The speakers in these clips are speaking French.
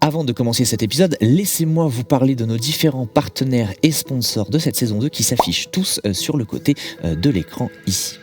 Avant de commencer cet épisode, laissez-moi vous parler de nos différents partenaires et sponsors de cette saison 2 qui s'affichent tous sur le côté de l'écran ici.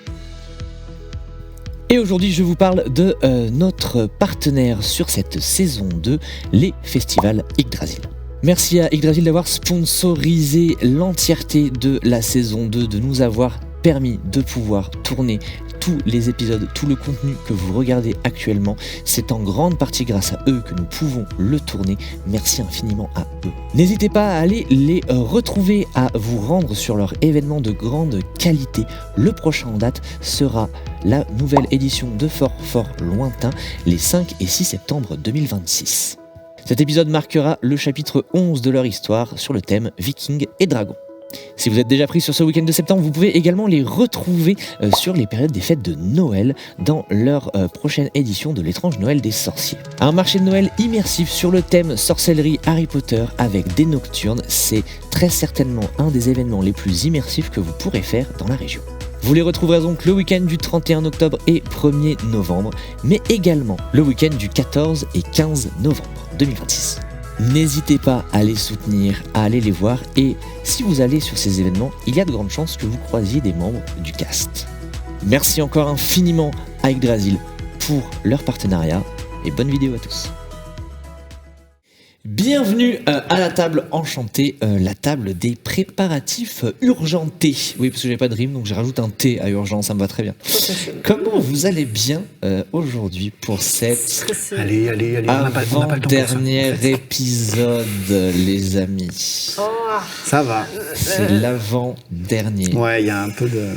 Et aujourd'hui, je vous parle de notre partenaire sur cette saison 2, les festivals Yggdrasil. Merci à Yggdrasil d'avoir sponsorisé l'entièreté de la saison 2, de nous avoir permis de pouvoir tourner tous les épisodes, tout le contenu que vous regardez actuellement. C'est en grande partie grâce à eux que nous pouvons le tourner. Merci infiniment à eux. N'hésitez pas à aller les retrouver, à vous rendre sur leur événement de grande qualité. Le prochain en date sera la nouvelle édition de Fort Lointain, les 5 et 6 septembre 2026. Cet épisode marquera le chapitre 11 de leur histoire sur le thème Vikings et Dragons. Si vous êtes déjà pris sur ce week-end de septembre, vous pouvez également les retrouver sur les périodes des fêtes de Noël dans leur prochaine édition de l'étrange Noël des sorciers. Un marché de Noël immersif sur le thème sorcellerie Harry Potter avec des nocturnes, c'est très certainement un des événements les plus immersifs que vous pourrez faire dans la région. Vous les retrouverez donc le week-end du 31 octobre et 1er novembre, mais également le week-end du 14 et 15 novembre 2026. N'hésitez pas à les soutenir, à aller les voir, et si vous allez sur ces événements, il y a de grandes chances que vous croisiez des membres du cast. Merci encore infiniment à Yggdrasil pour leur partenariat, et bonne vidéo à tous. Bienvenue à la table enchantée, la table des préparatifs urgentés. Oui, parce que j'ai pas de rime, donc je rajoute un T à urgent, ça me va très bien. Comment vous allez bien aujourd'hui pour cette Allez, on n'a pas le temps pour ça. dernier épisode, les amis. Oh, Ça va. C'est l'avant-dernier. Ouais, il y a un peu de...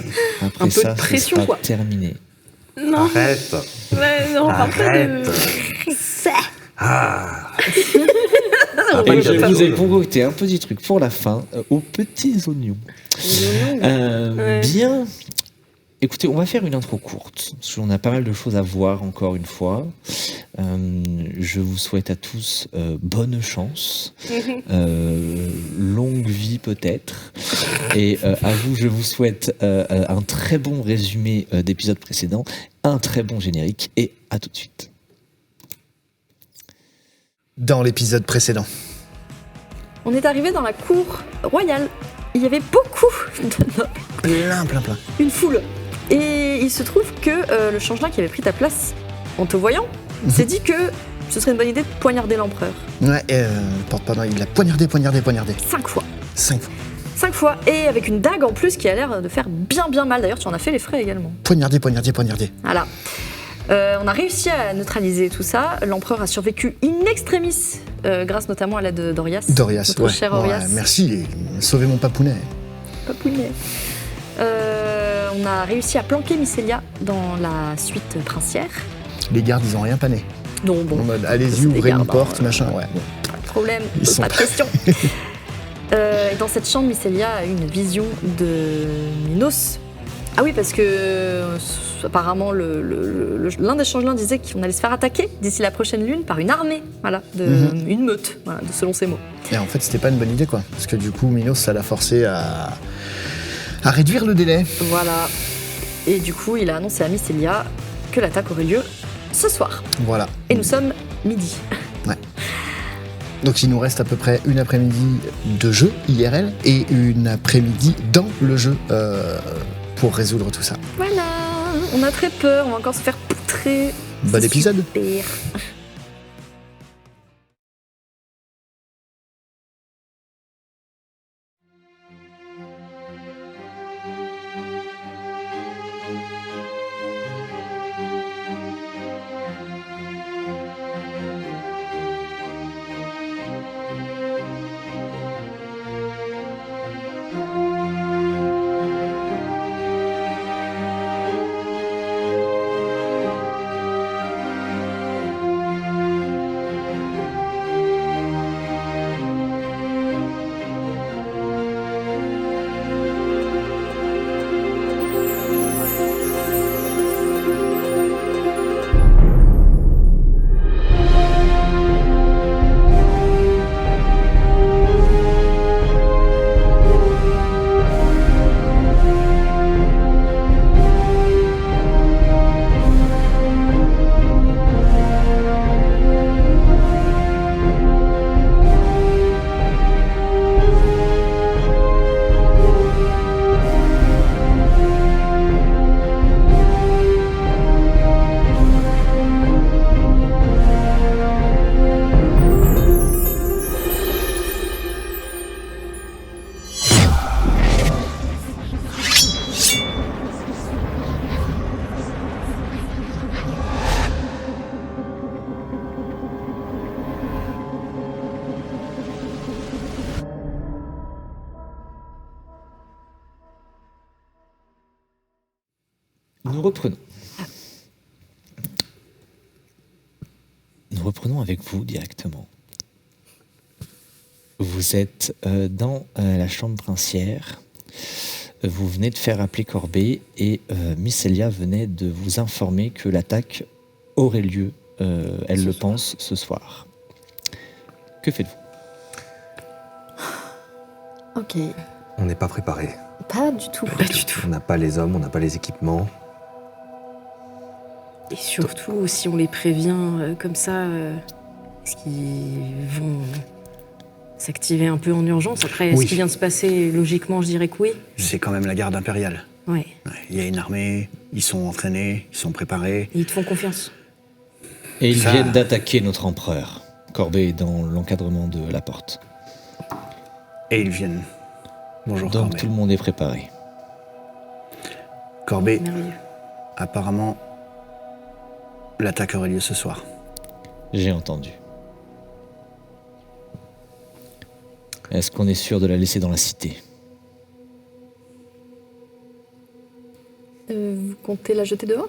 Après un peu ça, de pression, ce sera quoi. terminé. non, Arrête. ouais, non, pas de... Ah. Et je vous ai concocté un petit truc pour la fin, aux petits oignons. Ouais. Bien. Écoutez, on va faire une intro courte, parce qu'on a pas mal de choses à voir encore une fois. Je vous souhaite à tous bonne chance, longue vie peut-être, et à vous je vous souhaite un très bon résumé d'épisodes précédents, un très bon générique, et à tout de suite. Dans l'épisode précédent. On est arrivé dans la cour royale. Il y avait beaucoup de nobles. Plein. Une foule. Et il se trouve que le changelin qui avait pris ta place, en te voyant, s'est dit que ce serait une bonne idée de poignarder l'empereur. Ouais, porte-parole, il l'a poignardé. 5 fois. 5 fois. 5 fois. Et avec une dague en plus qui a l'air de faire bien mal. D'ailleurs, tu en as fait les frais également. Poignardé. Voilà. On a réussi à neutraliser tout ça. L'empereur a survécu in extremis, grâce notamment à l'aide d'Orias. Notre cher Orias. Ouais, merci, sauvez mon papounet. Papounet. On a réussi à planquer Mycelia dans la suite princière. Les gardes, ils ont rien pané. Non, bon. En mode, c'est allez-y, des ouvrez une gardes, porte, hein, machin, ouais. Bon. Pas de problème, Ils sont pas de question. Et dans cette chambre, Mycelia a eu une vision de Minos. Ah oui, parce que apparemment l'un des changelins disait qu'on allait se faire attaquer d'ici la prochaine lune par une armée, voilà, une meute, voilà, selon ses mots. Et en fait, c'était pas une bonne idée, quoi. Parce que du coup, Minos, ça l'a forcé à réduire le délai. Voilà. Et du coup, il a annoncé à Mycelia que l'attaque aurait lieu ce soir. Voilà. Et nous sommes midi. Donc il nous reste à peu près une après-midi de jeu IRL et une après-midi dans le jeu pour résoudre tout ça. Voilà. On a très peur, on va encore se faire poutrer. Bon C'est épisode. super. Nous reprenons. Nous reprenons avec vous directement. Vous êtes dans la chambre princière. Vous venez de faire appeler Corbet et Mycelia venait de vous informer que l'attaque aurait lieu, elle le pense, ce soir. Que faites-vous ? Ok. On n'est pas préparé. Pas du tout. Pas du tout. On n'a pas les hommes, on n'a pas les équipements. Et surtout, si on les prévient comme ça, est-ce qu'ils vont s'activer un peu en urgence? Après, Oui. ce qui vient de se passer, logiquement, je dirais que oui. C'est quand même la garde impériale. Ouais. Ouais, il y a une armée, ils sont entraînés, ils sont préparés. Et ils te font confiance. Et ils Ça- viennent d'attaquer notre empereur. Corbet est dans l'encadrement de la porte. Et ils viennent. Bonjour Donc Corbet. tout le monde est préparé. Corbet, Merveilleux. apparemment, l'attaque aurait lieu ce soir. J'ai entendu. Est-ce qu'on est sûr de la laisser dans la cité ? Vous comptez la jeter dehors?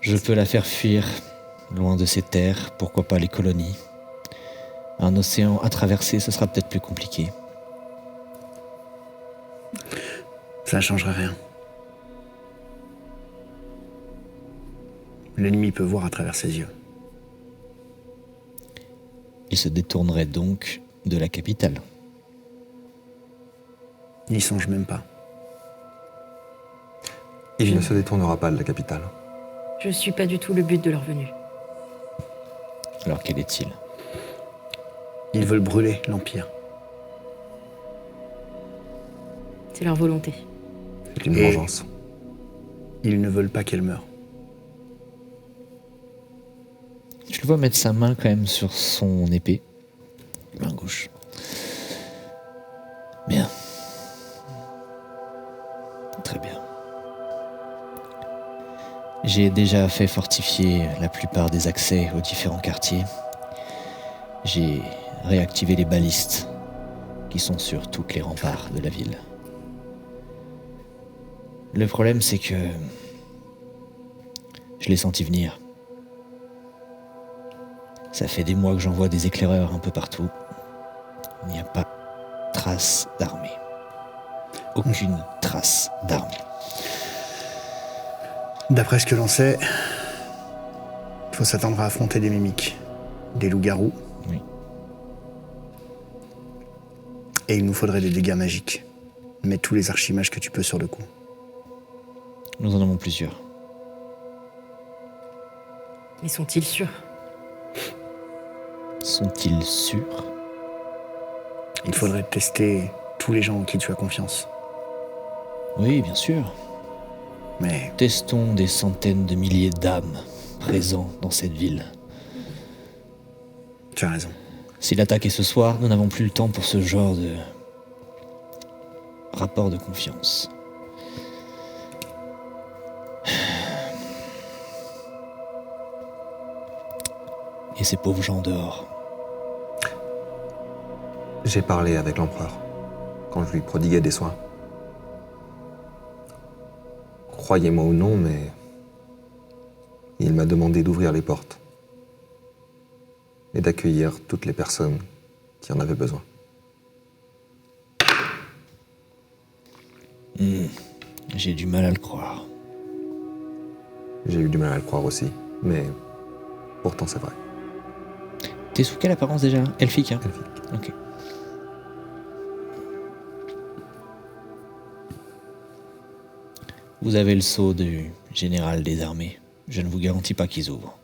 Je peux la faire fuir, loin de ces terres, pourquoi pas les colonies. Un océan à traverser, ce sera peut-être plus compliqué. Ça ne changerait rien. L'ennemi peut voir à travers ses yeux. Il se détournerait donc de la capitale. N'y songe même pas. Il ne se détournera pas de la capitale. Je suis pas du tout le but de leur venue. Alors quel est-il ? Ils veulent brûler l'Empire. C'est leur volonté. C'est une Et- vengeance. Ils ne veulent pas qu'elle meure. Tu le vois mettre sa main quand même sur son épée. Main gauche. Bien. Très bien. J'ai déjà fait fortifier la plupart des accès aux différents quartiers. J'ai réactivé les balistes qui sont sur toutes les remparts de la ville. Le problème, c'est que je l'ai senti venir. Ça fait des mois que j'envoie des éclaireurs un peu partout. Il n'y a pas trace d'armée. Aucune trace d'armée. D'après ce que l'on sait, il faut s'attendre à affronter des mimiques, des loups-garous. Oui. Et il nous faudrait des dégâts magiques. Mets tous les archimages que tu peux sur le coup. Nous en avons plusieurs. Mais sont-ils sûrs? Sont-ils sûrs ? Il faudrait tester tous les gens en qui tu as confiance. Oui, bien sûr. Mais Testons des centaines de milliers d'âmes présents dans cette ville. tu as raison. Si l'attaque est ce soir, nous n'avons plus le temps pour ce genre de rapport de confiance. Et ces pauvres gens dehors. J'ai parlé avec l'empereur quand je lui prodiguais des soins. Croyez-moi ou non, mais il m'a demandé d'ouvrir les portes et d'accueillir toutes les personnes qui en avaient besoin. J'ai du mal à le croire. J'ai eu du mal à le croire aussi, mais pourtant c'est vrai. T'es sous quelle apparence déjà ? Elfique, hein ? Elfique. Ok. Vous avez le sceau du général des armées. Je ne vous garantis pas qu'ils ouvrent.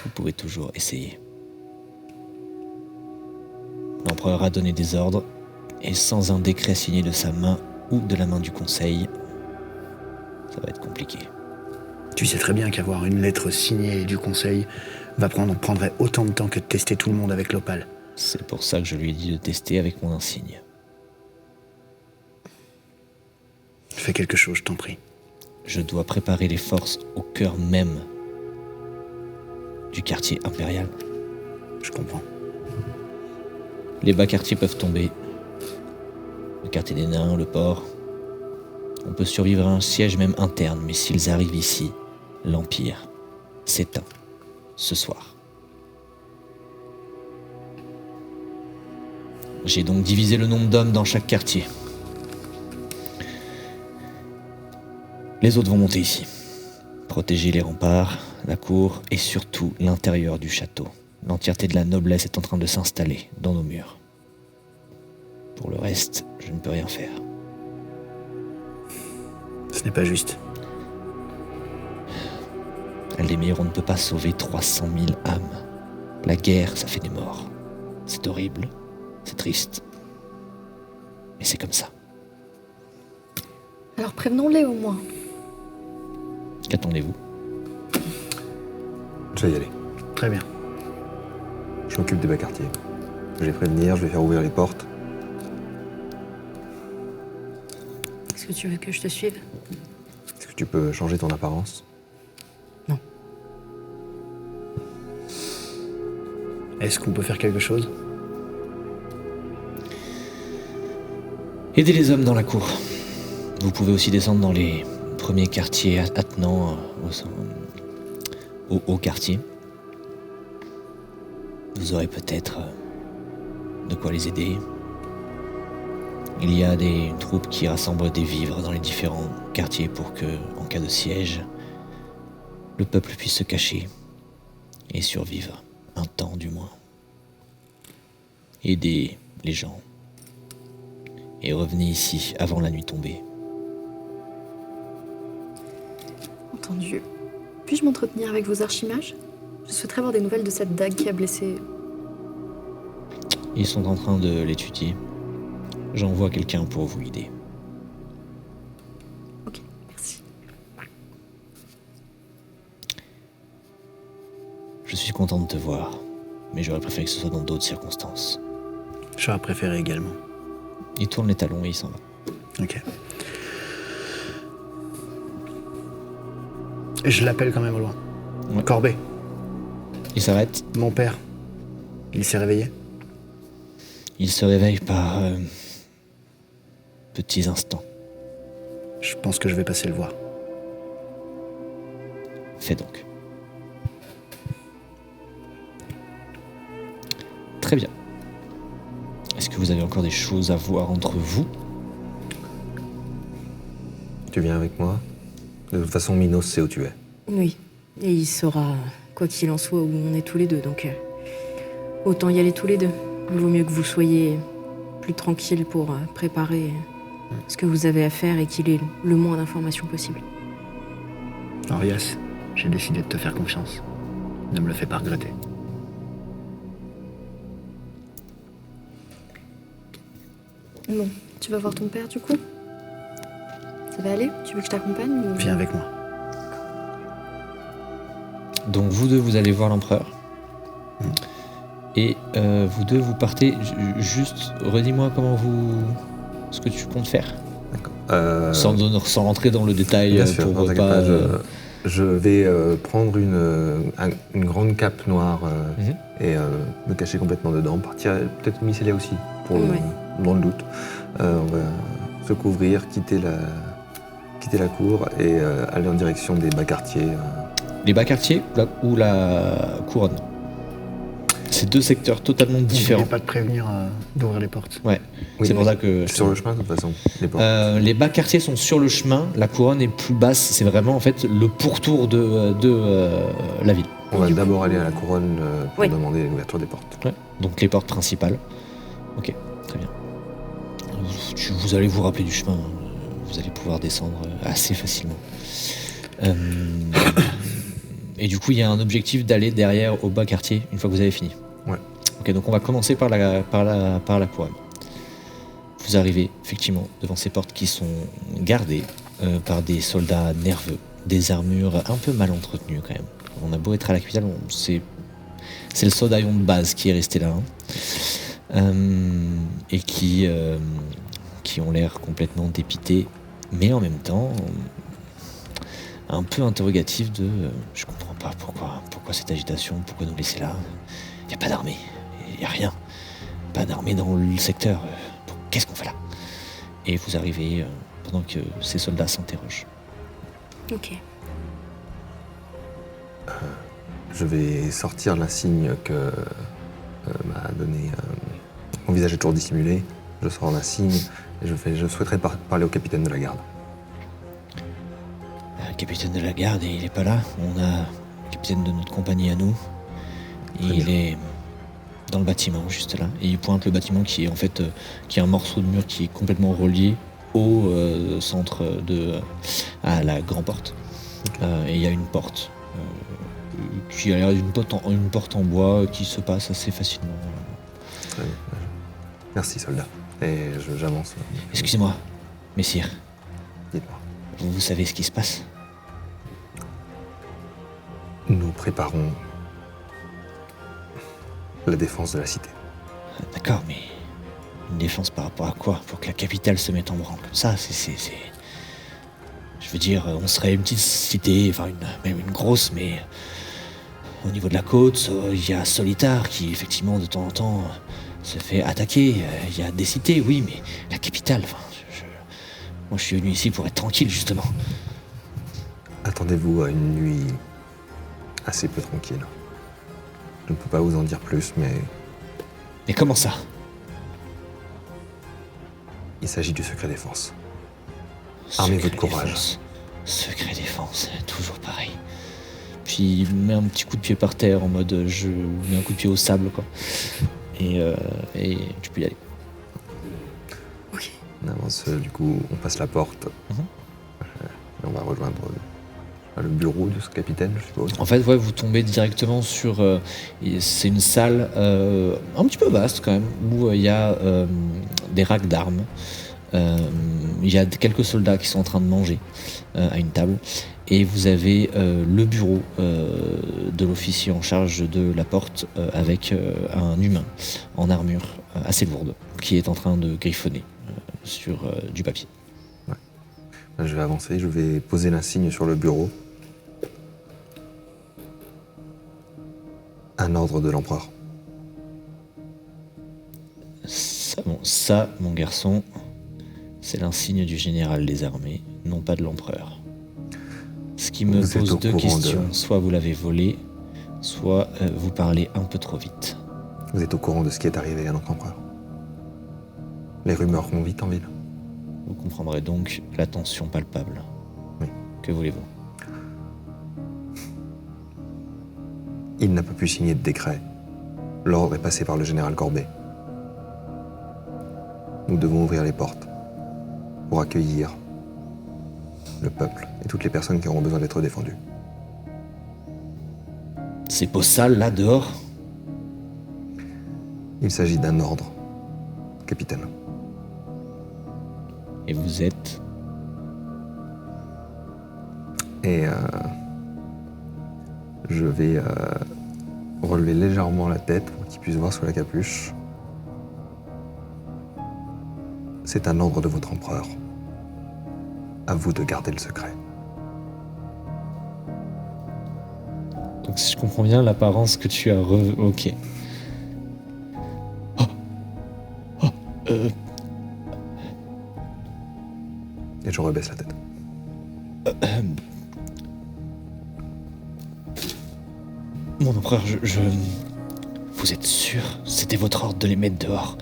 Vous pouvez toujours essayer. L'empereur a donné des ordres, et sans un décret signé de sa main ou de la main du conseil, ça va être compliqué. Tu sais très bien qu'avoir une lettre signée du conseil prendrait autant de temps que de tester tout le monde avec l'opale. C'est pour ça que je lui ai dit de tester avec mon insigne. Fais quelque chose, je t'en prie. Je dois préparer les forces au cœur même du quartier impérial. Je comprends. Les bas quartiers peuvent tomber. Le quartier des nains, le port. On peut survivre à un siège même interne, mais s'ils arrivent ici, l'Empire s'éteint ce soir. J'ai donc divisé le nombre d'hommes dans chaque quartier. Les autres vont monter ici. Protéger les remparts, la cour et surtout l'intérieur du château. L'entièreté de la noblesse est en train de s'installer dans nos murs. Pour le reste, je ne peux rien faire. Ce n'est pas juste. Aldemir, on ne peut pas sauver 300 000 âmes. La guerre, ça fait des morts. C'est horrible, c'est triste. Mais c'est comme ça. Alors prévenons-les au moins. Qu'attendez-vous? Je vais y aller. Très bien. Je m'occupe des bas quartiers. Je vais les prévenir, je vais faire ouvrir les portes. Est-ce que tu veux que je te suive? Est-ce que tu peux changer ton apparence? Non. Est-ce qu'on peut faire quelque chose? Aidez les hommes dans la cour. Vous pouvez aussi descendre dans les premiers quartiers attenants au quartier. Vous aurez peut-être de quoi les aider. Il y a des troupes qui rassemblent des vivres dans les différents quartiers pour que, en cas de siège, le peuple puisse se cacher et survivre, un temps du moins. Aidez les gens et revenez ici avant la nuit tombée. Entendu. Puis-je m'entretenir avec vos archimages? Je souhaiterais avoir des nouvelles de cette dague qui a blessé. Ils sont en train de l'étudier. J'envoie quelqu'un pour vous guider. Ok, merci. Je suis content de te voir, mais j'aurais préféré que ce soit dans d'autres circonstances. J'aurais préféré également. Il tourne les talons et il s'en va. Ok. Je l'appelle quand même au loin. Ouais. Corbet, Il s'arrête. mon père, il s'est réveillé? Il se réveille par petits instants. Je pense que je vais passer le voir. Fais donc. Très bien. Est-ce que vous avez encore des choses à voir entre vous? Tu viens avec moi? De toute façon, Minos sait où tu es. Oui. Et il saura, quoi qu'il en soit, où on est tous les deux. Donc, autant y aller tous les deux. Il vaut mieux que vous soyez plus tranquille pour préparer ce que vous avez à faire et qu'il ait le moins d'informations possible. Orias, j'ai décidé de te faire confiance. Ne me le fais pas regretter. Bon, tu vas voir ton père du coup? Ça va aller? Tu veux que je t'accompagne ou... Viens avec moi. Donc vous deux, vous allez voir l'empereur. Et vous deux, vous partez. Juste, redis-moi ce que tu comptes faire. D'accord. Sans rentrer dans le détail Bien sûr, pour non, t'inquiète pas... pas, je vais prendre une grande cape noire et me cacher complètement dedans. Partir, peut-être Mycélia aussi, Ouais. dans le doute. On va se couvrir, quitter la cour et aller en direction des bas quartiers. Les bas quartiers ou la couronne. C'est deux secteurs totalement Je différents. voulais pas te prévenir d'ouvrir les portes. Ouais, Oui, c'est pour mais ça que... sur le chemin, de toute façon. Les portes. Les bas quartiers sont sur le chemin, la couronne est plus basse, c'est vraiment en fait le pourtour de la ville. On va du d'abord aller à la couronne pour Oui. demander l'ouverture des portes. Ouais. Donc les portes principales. Ok, très bien. Vous allez vous rappeler du chemin, vous allez pouvoir descendre assez facilement. Et du coup, il y a un objectif d'aller derrière au bas quartier une fois que vous avez fini. Ouais. Ok, donc on va commencer par la couronne. Vous arrivez effectivement devant ces portes qui sont gardées par des soldats nerveux, des armures un peu mal entretenues quand même. On a beau être à la capitale, c'est le soldaillon de base qui est resté là. Et qui ont l'air complètement dépités, mais en même temps un peu interrogatifs de je comprends pas pourquoi cette agitation, pourquoi nous laisser là, il n'y a pas d'armée, il n'y a rien, pas d'armée dans le secteur, qu'est-ce qu'on fait là? Et vous arrivez pendant que ces soldats s'interrogent. Ok. Je vais sortir l'insigne que m'a donné. Mon visage est toujours dissimulé. Je sors l'insigne et je souhaiterais parler au capitaine de la garde. Le capitaine de la garde, il est pas là. On a le capitaine de notre compagnie à nous. Il est dans le bâtiment, juste là. Et il pointe le bâtiment qui est en fait qui est un morceau de mur qui est complètement relié au centre à la grande porte. Et il y a une porte qui a l'air d'une porte en bois qui se passe assez facilement. Très bien. Merci, soldat. Et j'avance. Excusez-moi, messire. Dites-moi. Vous savez ce qui se passe? Nous préparons la défense de la cité. D'accord, mais une défense par rapport à quoi? Pour que la capitale se mette en branle comme ça, c'est... Je veux dire, on serait une petite cité, enfin même une grosse, mais au niveau de la côte, il y a Solitar qui, effectivement, de temps en temps, se fait attaquer. Il y a des cités, oui, mais la capitale, enfin, moi je suis venu ici pour être tranquille, justement. Attendez-vous à une nuit assez peu tranquille. Je ne peux pas vous en dire plus, mais Mais comment ça? il s'agit du secret défense. Armez-vous de courage. Secret défense, toujours pareil. Puis il met un petit coup de pied par terre en mode je mets un coup de pied au sable quoi. Et tu peux y aller. Ok. On avance, du coup, on passe la porte. Mhm. Et on va rejoindre le bureau de ce capitaine, je suppose. En fait, ouais, vous tombez directement sur. C'est une salle un petit peu vaste quand même, où il y a des racks d'armes. Il y a quelques soldats qui sont en train de manger à une table. Et vous avez le bureau de l'officier en charge de la porte avec un humain en armure assez lourde qui est en train de griffonner sur du papier. Je vais avancer, je vais poser l'insigne sur le bureau. Un ordre de l'empereur. Ça, mon garçon, c'est l'insigne du général des armées, non pas de l'empereur. Ce qui me Vous êtes pose au deux courant questions. Soit vous l'avez volé, soit vous parlez un peu trop vite. Vous êtes au courant de ce qui est arrivé à notre empereur. Les rumeurs vont vite en ville. Vous comprendrez donc la tension palpable. Oui. Que voulez-vous? Il n'a pas pu signer de décret. L'ordre est passé par le général Corbet. Nous devons ouvrir les portes pour accueillir le peuple et toutes les personnes qui auront besoin d'être défendues. Ces peaux sales là dehors? Il s'agit d'un ordre, capitaine. Et vous êtes... Et je vais relever légèrement la tête pour qu'il puisse voir sous la capuche. C'est un ordre de votre empereur. À vous de garder le secret. Donc si je comprends bien l'apparence que tu as Ok. Et je rebaisse la tête. Mon empereur, je... Vous êtes sûr? C'était votre ordre de les mettre dehors?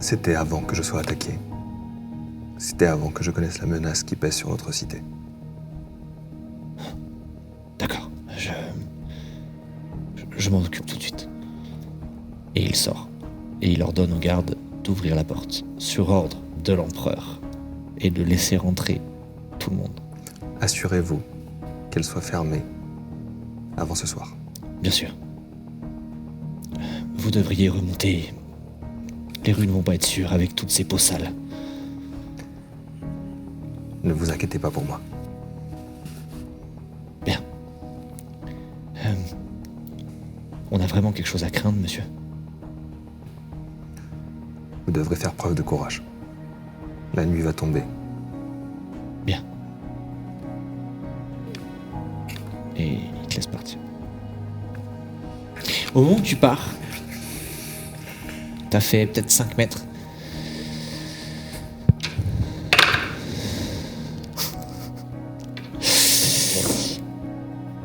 C'était avant que je sois attaqué. C'était avant que je connaisse la menace qui pèse sur notre cité. D'accord, je m'en occupe tout de suite. Et il sort. Et il ordonne aux gardes d'ouvrir la porte, sur ordre de l'empereur, et de laisser rentrer tout le monde. Assurez-vous qu'elle soit fermée avant ce soir. Bien sûr. Vous devriez remonter. Les rues ne vont pas être sûres avec toutes ces peaux sales. Ne vous inquiétez pas pour moi. Bien. On a vraiment quelque chose à craindre, monsieur? Vous devrez faire preuve de courage. La nuit va tomber. Bien. Et il te laisse partir. Au moment où tu pars, t'as fait peut-être 5 mètres.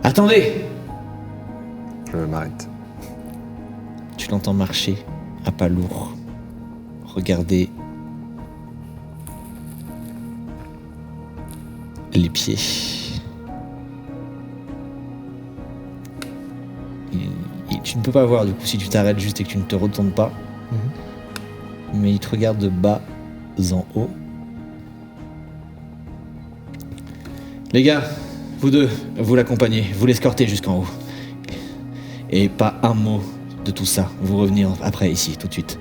Attendez! Je m'arrête. Tu l'entends marcher à pas lourd. Regardez les pieds. Tu ne peux pas voir du coup si tu t'arrêtes juste et que tu ne te retournes pas. Mais il te regarde de bas en haut. Les gars, vous deux, vous l'accompagnez, vous l'escortez jusqu'en haut. Et pas un mot de tout ça. Vous revenez après ici, tout de suite.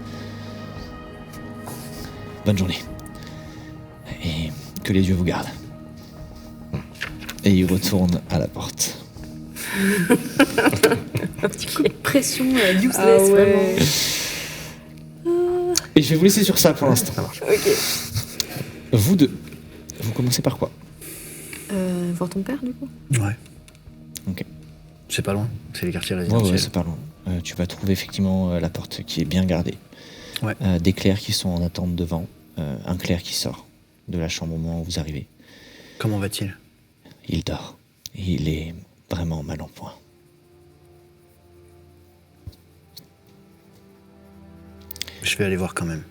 Bonne journée. Et que les dieux vous gardent. Et il retourne à la porte. Un petit coup de pression useless, vraiment. Et je vais vous laisser sur ça pour l'instant. Ça marche. Ok. Vous deux, vous commencez par quoi? Voir ton père, du coup. Ouais. Ok. C'est pas loin, c'est les quartiers Ouais, résidentiels. c'est pas loin. Tu vas trouver effectivement la porte qui est bien gardée. Ouais. Des clercs qui sont en attente devant. Un clerc qui sort de la chambre au moment où vous arrivez. Comment va-t-il? Il dort. Et il est vraiment mal en point. Je vais aller voir quand même.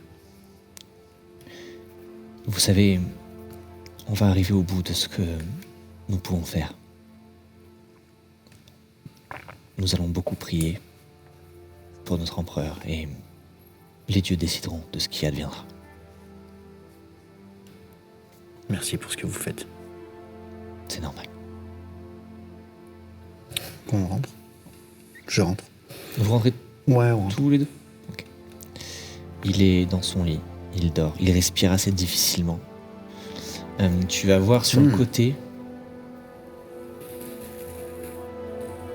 Vous savez, on va arriver au bout de ce que nous pouvons faire. Nous allons beaucoup prier pour notre empereur et les dieux décideront de ce qui adviendra. Merci pour ce que vous faites. C'est normal. On rentre? Je rentre. Vous rentrez Ouais, on rentre. tous les deux? Ok. Il est dans son lit, il dort, il respire assez difficilement. Tu vas voir sur le côté...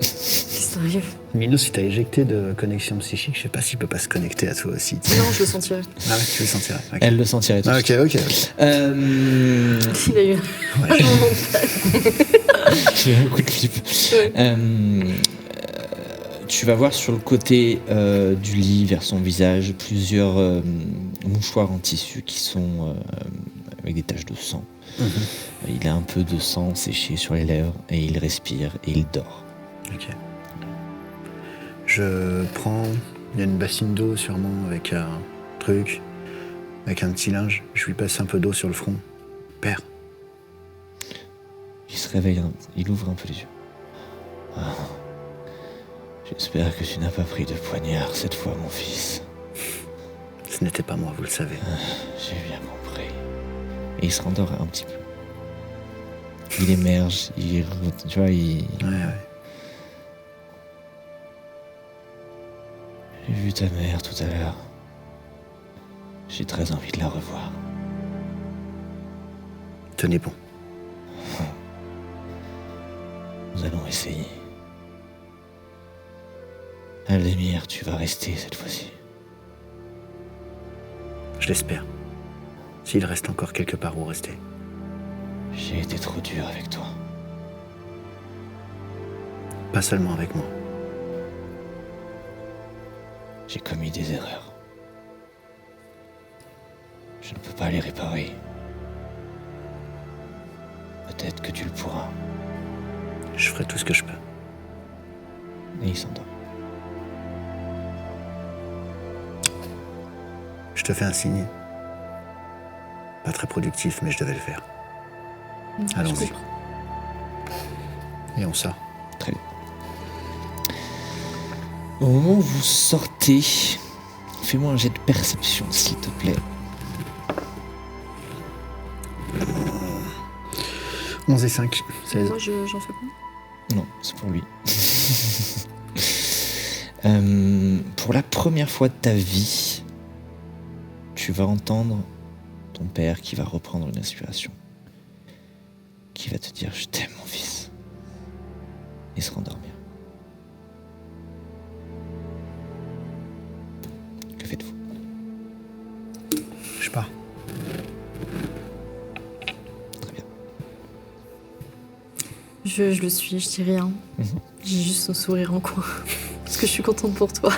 Sérieux? Minos, si t'as éjecté de connexion psychique, je sais pas s'il peut pas se connecter à toi aussi. tu sais. Non, je le sentirais. Ah ouais, tu le sentirais. Ok. Elle le sentirait tout de Ah, suite. ok. Il a eu J'ai un coup de flip. Tu vas voir sur le côté du lit, vers son visage, plusieurs mouchoirs en tissu qui sont avec des taches de sang. Il a un peu de sang séché sur les lèvres et il respire et il dort. Ok. Je prends. Il y a une bassine d'eau sûrement avec un truc, avec un petit linge. Je lui passe un peu d'eau sur le front. Père. Il se réveille, il ouvre un peu les yeux. Ah. J'espère que tu n'as pas pris de poignard cette fois, mon fils. Ce n'était pas moi, vous le savez. J'ai bien compris. Et il se rendort un petit peu. Il émerge, tu vois, Ouais. J'ai vu ta mère tout à l'heure. J'ai très envie de la revoir. Tenez bon. Nous allons essayer. Aldemir, tu vas rester cette fois-ci. Je l'espère. S'il reste encore quelque part où rester. J'ai été trop dur avec toi. Pas seulement avec moi. J'ai commis des erreurs. Je ne peux pas les réparer. Peut-être que tu le pourras. Je ferai tout ce que je peux. Et il s'endort. Je te fais un signe. Pas très productif, mais je devais le faire. Allons-y. Et on sort. Très bien. Au moment où vous sortez, fais-moi un jet de perception, s'il te plaît. 11 et 5, 16. Moi, j'en fais quoi? Non, c'est pour lui. Pour la première fois de ta vie, tu vas entendre ton père qui va reprendre une inspiration, qui va te dire « Je t'aime, mon fils », et se rendormir. Que faites-vous? Je pars. Très bien. Je le suis, je dis rien. J'ai juste un sourire en coin. Parce que je suis contente pour toi.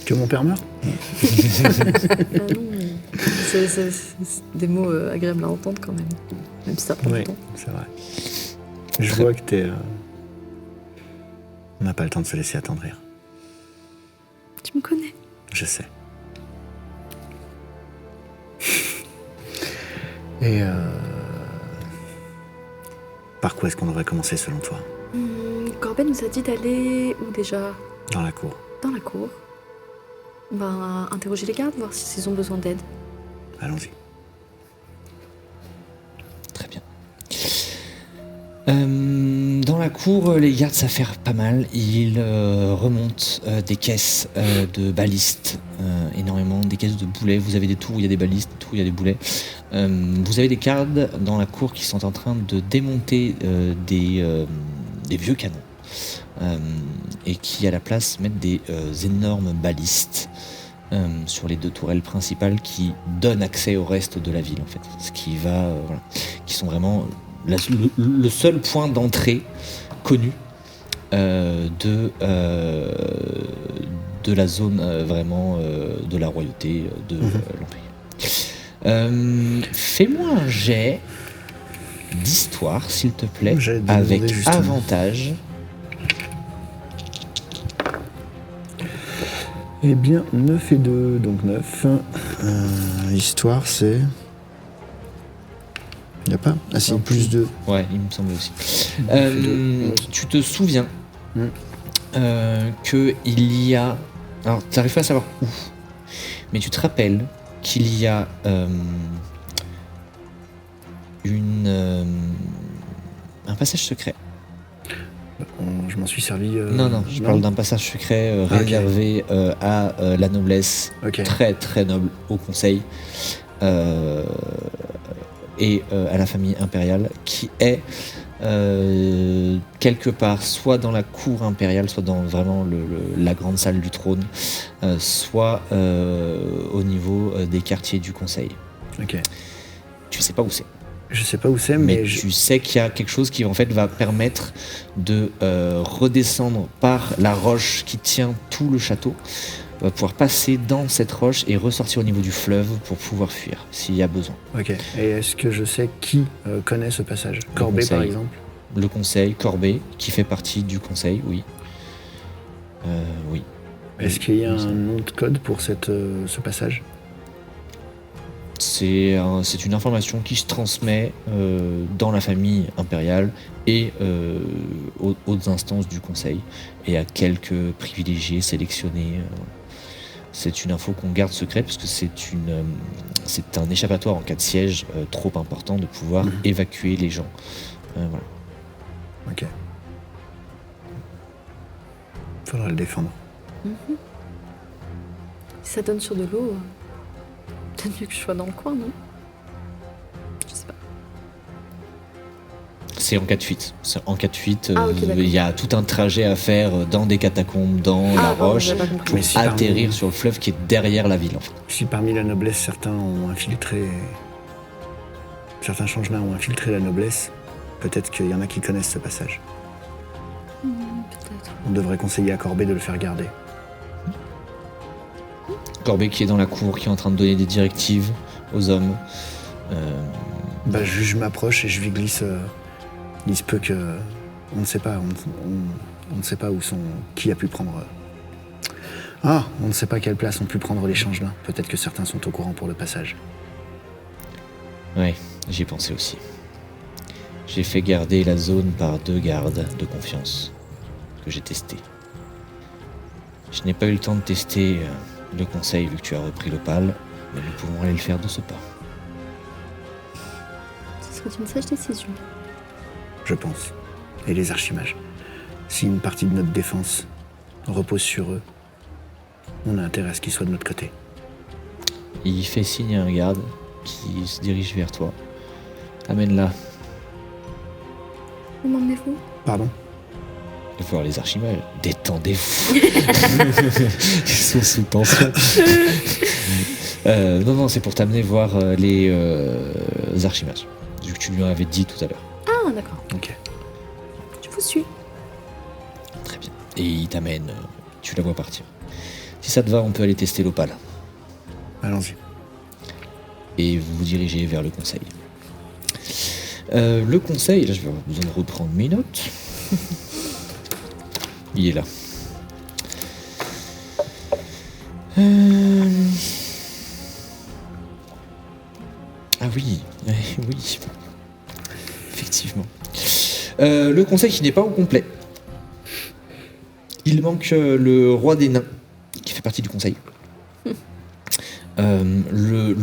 Que mon père meure? Ah non, mais c'est des mots agréables à entendre quand même. Même si ça prend Oui, du temps. c'est vrai. Je vois que t'es... On n'a pas le temps de se laisser attendrir. Tu me connais. Je sais. Et par quoi est-ce qu'on devrait commencer selon toi? Corbet nous a dit d'aller où déjà? Dans la cour. Dans la cour. On va interroger les gardes, voir s'ils ont besoin d'aide. Allons-y. Très bien. Dans la cour, les gardes s'affairent pas mal. Ils remontent des caisses de balistes, énormément, des caisses de boulets. Vous avez des tours où il y a des balistes, des tours où il y a des boulets. Vous avez des gardes dans la cour qui sont en train de démonter des vieux canons et qui, à la place, mettent des énormes balistes sur les deux tourelles principales qui donnent accès au reste de la ville, en fait. Ce qui va, voilà, qui sont vraiment le seul point d'entrée connu de la zone vraiment de la royauté de l'Empire. Fais-moi un jet d'histoire, s'il te plaît, J'allais te demander avec justement. avantage. Eh bien, 9 et 2, donc 9. Histoire, c'est... Y a pas? Ah si, plus 2. Ouais, il me semble aussi. fait deux. Tu te souviens que il y a... Alors, tu n'arrives pas à savoir où, mais tu te rappelles qu'il y a un passage secret. Je m'en suis servi... Non, je parle d'un passage secret réservé à la noblesse, Ok. très très noble, au conseil, et à la famille impériale, qui est quelque part soit dans la cour impériale, soit dans vraiment la grande salle du trône, soit au niveau des quartiers du conseil. Ok. Tu sais pas où c'est. Je sais pas où c'est, Mais mais... tu sais qu'il y a quelque chose qui en fait va permettre de redescendre par la roche qui tient tout le château, va pouvoir passer dans cette roche et ressortir au niveau du fleuve pour pouvoir fuir s'il y a besoin. Ok. Et est-ce que je sais qui connaît ce passage? Corbet, par conseil. exemple? Le conseil, Corbet, qui fait partie du conseil, oui. Oui. Est-ce qu'il y a un nom de code pour ce passage? C'est une information qui se transmet dans la famille impériale et aux hautes instances du conseil et à quelques privilégiés sélectionnés. C'est une info qu'on garde secrète parce que c'est un échappatoire en cas de siège trop important de pouvoir évacuer les gens. Voilà. Ok. Faudra le défendre. Si ça donne sur de l'eau, peut-être mieux que je sois dans le coin, non? Je sais pas. C'est en cas de fuite. En cas de fuite, Ah, ok, d'accord. il y a tout un trajet à faire dans des catacombes, dans la pardon, roche, j'avais pas compris. pour Mais si atterrir parmi- sur le fleuve qui est derrière la ville. En fait. Si parmi la noblesse, certains changelins ont infiltré la noblesse, peut-être qu'il y en a qui connaissent ce passage. Peut-être. On devrait conseiller à Corbet de le faire garder. Corbet qui est dans la cour, qui est en train de donner des directives aux hommes. Je m'approche et je lui glisse. Il se peut que. On ne sait pas. On ne sait pas où sont. Qui a pu prendre. On ne sait pas quelle place ont pu prendre les changelins. Peut-être que certains sont au courant pour le passage. Ouais, j'y ai pensé aussi. J'ai fait garder la zone par 2 gardes de confiance que j'ai testés. Je n'ai pas eu le temps de tester le conseil vu que tu as repris l'opale, mais nous pouvons aller le faire de ce pas. Ce serait une sage décision. Je pense. Et les archimages. Si une partie de notre défense repose sur eux, on a intérêt à ce qu'ils soient de notre côté. Il fait signe à un garde qui se dirige vers toi. Amène-la. Où m'emmenez-vous? Pardon? Voir les archimages. Détendez-vous. Ils sont sous tension. Non, c'est pour t'amener voir les archimages. Vu que tu lui en avais dit tout à l'heure. Ah, d'accord. Ok. Je vous suis. Très bien. Et il t'amène, tu la vois partir. Si ça te va, on peut aller tester l'opale. Allons-y. Et vous vous dirigez vers le conseil. Le conseil, là je vais avoir besoin de reprendre mes notes. Il est là. Ah oui, oui. Effectivement. Le conseil qui n'est pas au complet. Il manque le roi des nains, qui fait partie du conseil. Le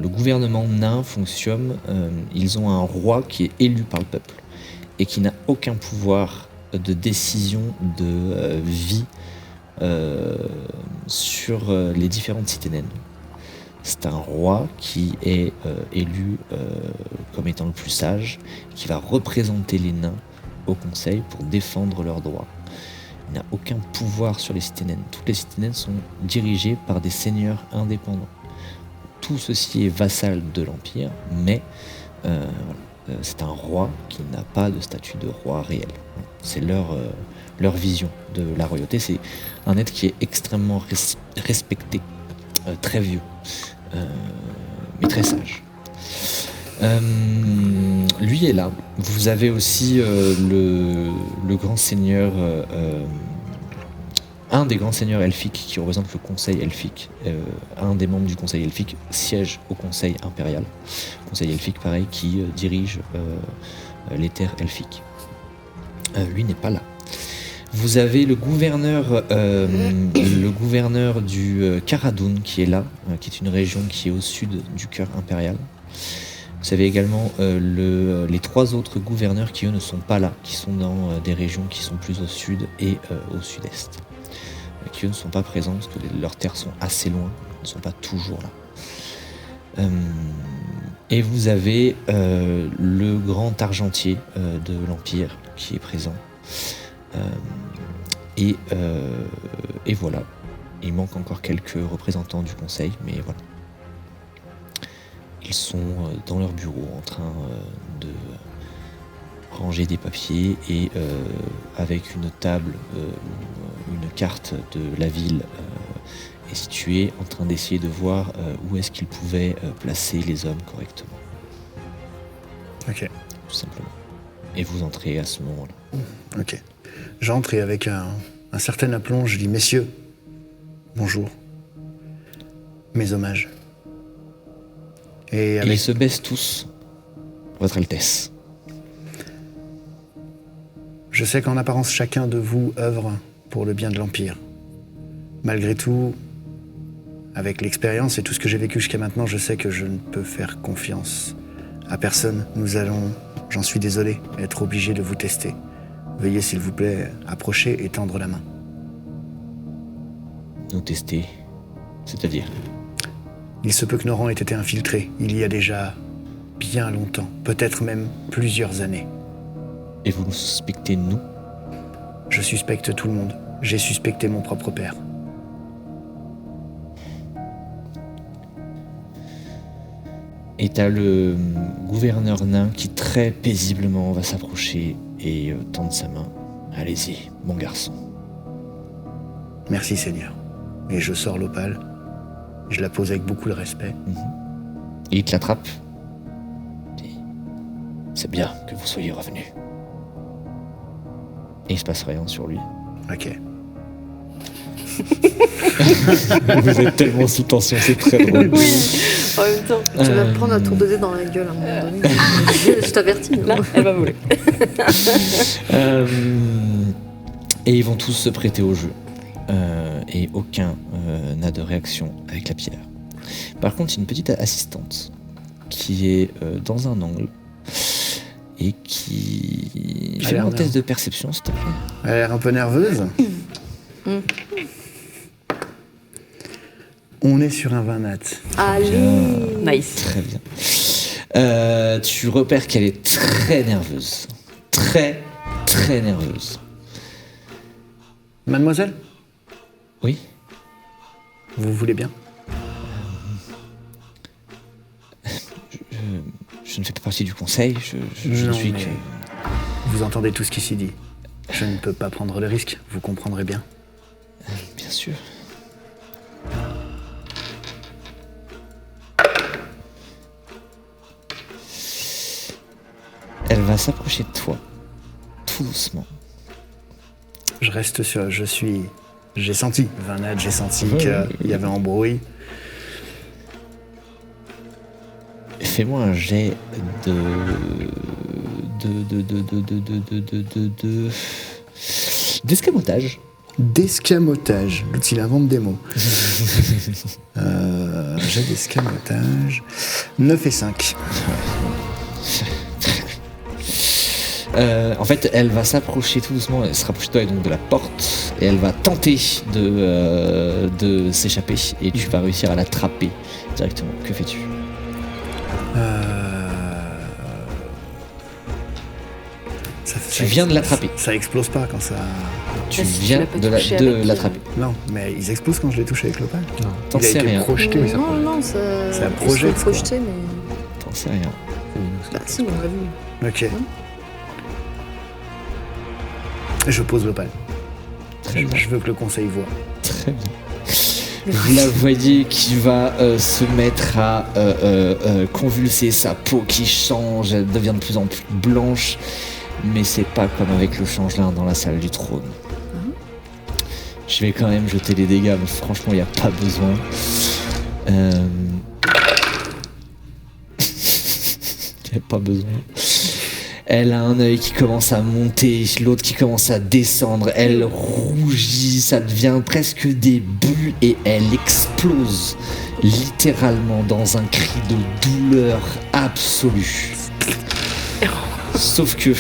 gouvernement nain fonctionne, ils ont un roi qui est élu par le peuple et qui n'a aucun pouvoir de décision de vie sur les différentes cités naines. C'est un roi qui est élu comme étant le plus sage, qui va représenter les nains au conseil pour défendre leurs droits. Il n'a aucun pouvoir sur les cités naines. Toutes les cités naines sont dirigées par des seigneurs indépendants. Tout ceci est vassal de l'Empire, mais c'est un roi qui n'a pas de statut de roi réel. C'est leur vision de la royauté. C'est un être qui est extrêmement respecté, très vieux, mais très sage. Lui est là. Vous avez aussi le grand seigneur, un des grands seigneurs elfiques qui représente le conseil elfique. Un des membres du conseil elfique siège au conseil impérial. Conseil elfique, pareil, qui dirige les terres elfiques. Lui n'est pas là. Vous avez le gouverneur du Kharadoun qui est là, qui est une région qui est au sud du cœur impérial. Vous avez également les 3 autres gouverneurs qui eux ne sont pas là, qui sont dans des régions qui sont plus au sud et au sud-est, qui eux ne sont pas présents parce que leurs terres sont assez loin, ne sont pas toujours là. Et vous avez le grand argentier de l'Empire qui est présent. Et voilà. Il manque encore quelques représentants du conseil, mais voilà. Ils sont dans leur bureau en train de ranger des papiers et avec une table où une carte de la ville est située, en train d'essayer de voir où est-ce qu'ils pouvaient placer les hommes correctement. Ok. Tout simplement. Et vous entrez à ce moment-là. Ok. J'entre et avec un certain aplomb, je dis « Messieurs, bonjour. Mes hommages. » Et ils se baissent tous, Votre Altesse. Je sais qu'en apparence, chacun de vous œuvre pour le bien de l'Empire. Malgré tout, avec l'expérience et tout ce que j'ai vécu jusqu'à maintenant, je sais que je ne peux faire confiance à personne. Nous allons, j'en suis désolé, être obligés de vous tester. Veuillez, s'il vous plaît, approcher et tendre la main. Nous tester, c'est-à-dire ? Il se peut que nos rangs aient été infiltrés, il y a déjà bien longtemps, peut-être même plusieurs années. Et vous nous suspectez, nous ? Je suspecte tout le monde. J'ai suspecté mon propre père. Et t'as le gouverneur nain qui très paisiblement va s'approcher et tendre sa main. Allez-y, mon garçon. Merci Seigneur. Et je sors l'opale. Je la pose avec beaucoup de respect. Et il te l'attrape. C'est bien que vous soyez revenu. Et il se passe rien sur lui. Ok. Vous êtes tellement sous tension, c'est très drôle. Oui, en même temps, tu vas me prendre un tour de dé dans la gueule à un moment donné. Je t'avertis. Là, elle va voler. Et ils vont tous se prêter au jeu. Et aucun n'a de réaction avec la pierre. Par contre, il y a une petite assistante qui est dans un angle et qui... Fais un test de perception, s'il te plaît. Elle a l'air un peu nerveuse. On est sur un 20 nat. Allez. Nice. Très bien. Tu repères qu'elle est très nerveuse. Très, très nerveuse. Mademoiselle, Oui ? vous voulez bien? Je ne fais pas partie du conseil, je ne Non, suis mais que... Vous entendez tout ce qui s'y dit. Je ne peux pas prendre le risque, vous comprendrez bien. Bien sûr. Elle va s'approcher de toi, tout doucement. Je reste sur. J'ai senti, Vanad, j'ai senti Ouais, qu'il y avait un bruit. Fais-moi un jet d'escamotage. D'escamotage. L'outil, il invente des mots. J'ai d'escamotage. 9 et 5. En fait, elle va s'approcher tout doucement, elle se rapproche de toi et donc de la porte, et elle va tenter de s'échapper, et tu vas réussir à l'attraper directement. Que fais-tu? Tu viens de l'attraper. Ça explose pas quand ça. Tu Ah, si tu viens l'as pas de touché avec, l'attraper. Non, mais ils explosent quand je les touche avec l'opale. T'en Il a sais été rien. projeté. Non, ça. Ça il projette, s'est quoi. projeté, mais. T'en sais rien. Bah, si, on l'a vu. Ok. Je pose l'opale. Très bien. Je veux que le conseil voit. Très bien. Vous la voyez qui va se mettre à convulser, sa peau qui change, elle devient de plus en plus blanche, mais c'est pas comme avec le changelin dans la salle du trône. Je vais quand même jeter les dégâts, mais franchement, il n'y a pas besoin. Il n'y a pas besoin. Elle a un œil qui commence à monter, l'autre qui commence à descendre. Elle rougit, ça devient presque des bulles et elle explose littéralement dans un cri de douleur absolue. Sauf que...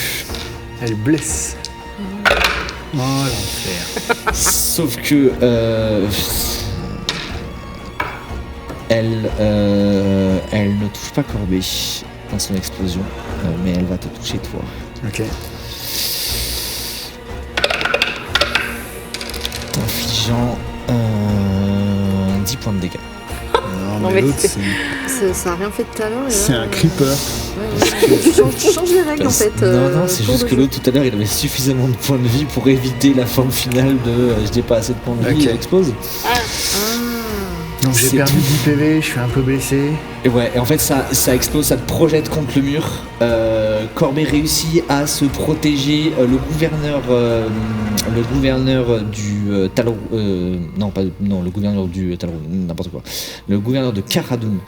Elle blesse. Oh l'enfer. Sauf que... elle ne touche pas Corbet dans son explosion, mais elle va te toucher toi. Ok. T'infligeant 10 points de dégâts. Non, Non, mais mais l'autre, c'est- Ça a rien fait tout à l'heure. et c'est là, un creeper. Tu changes les règles en fait. Non, c'est tour juste de que jeu. l'autre tout à l'heure il avait suffisamment de points de vie pour éviter la forme finale de je n'ai pas assez de points de vie, Ok. il explose. Ah. Donc j'ai C'est perdu tout. 10 PV, je suis un peu blessé. Et ouais, et en fait ça explose, ça te projette contre le mur. Corbet réussit à se protéger. Le gouverneur du Talon, le gouverneur du Talon, n'importe quoi. Le gouverneur de Karadoun,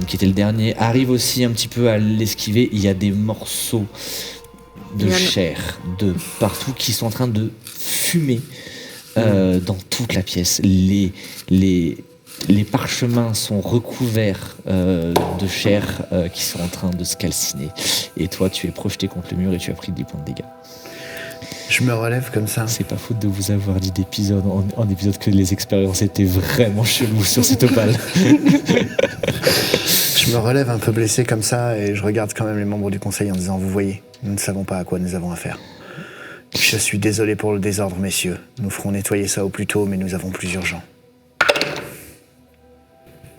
qui était le dernier, arrive aussi un petit peu à l'esquiver. Il y a des morceaux de Il y en a- chair de partout qui sont en train de fumer dans toute la pièce. Les parchemins sont recouverts de chair qui sont en train de se calciner. Et toi, tu es projeté contre le mur et tu as pris 10 points de dégâts. Je me relève comme ça. C'est pas faute de vous avoir dit d'épisode en épisode que les expériences étaient vraiment cheloues sur cette opale. Je me relève un peu blessé comme ça et je regarde quand même les membres du conseil en disant vous voyez, nous ne savons pas à quoi nous avons affaire. Je suis désolé pour le désordre, messieurs. Nous ferons nettoyer ça au plus tôt, mais nous avons plus urgent.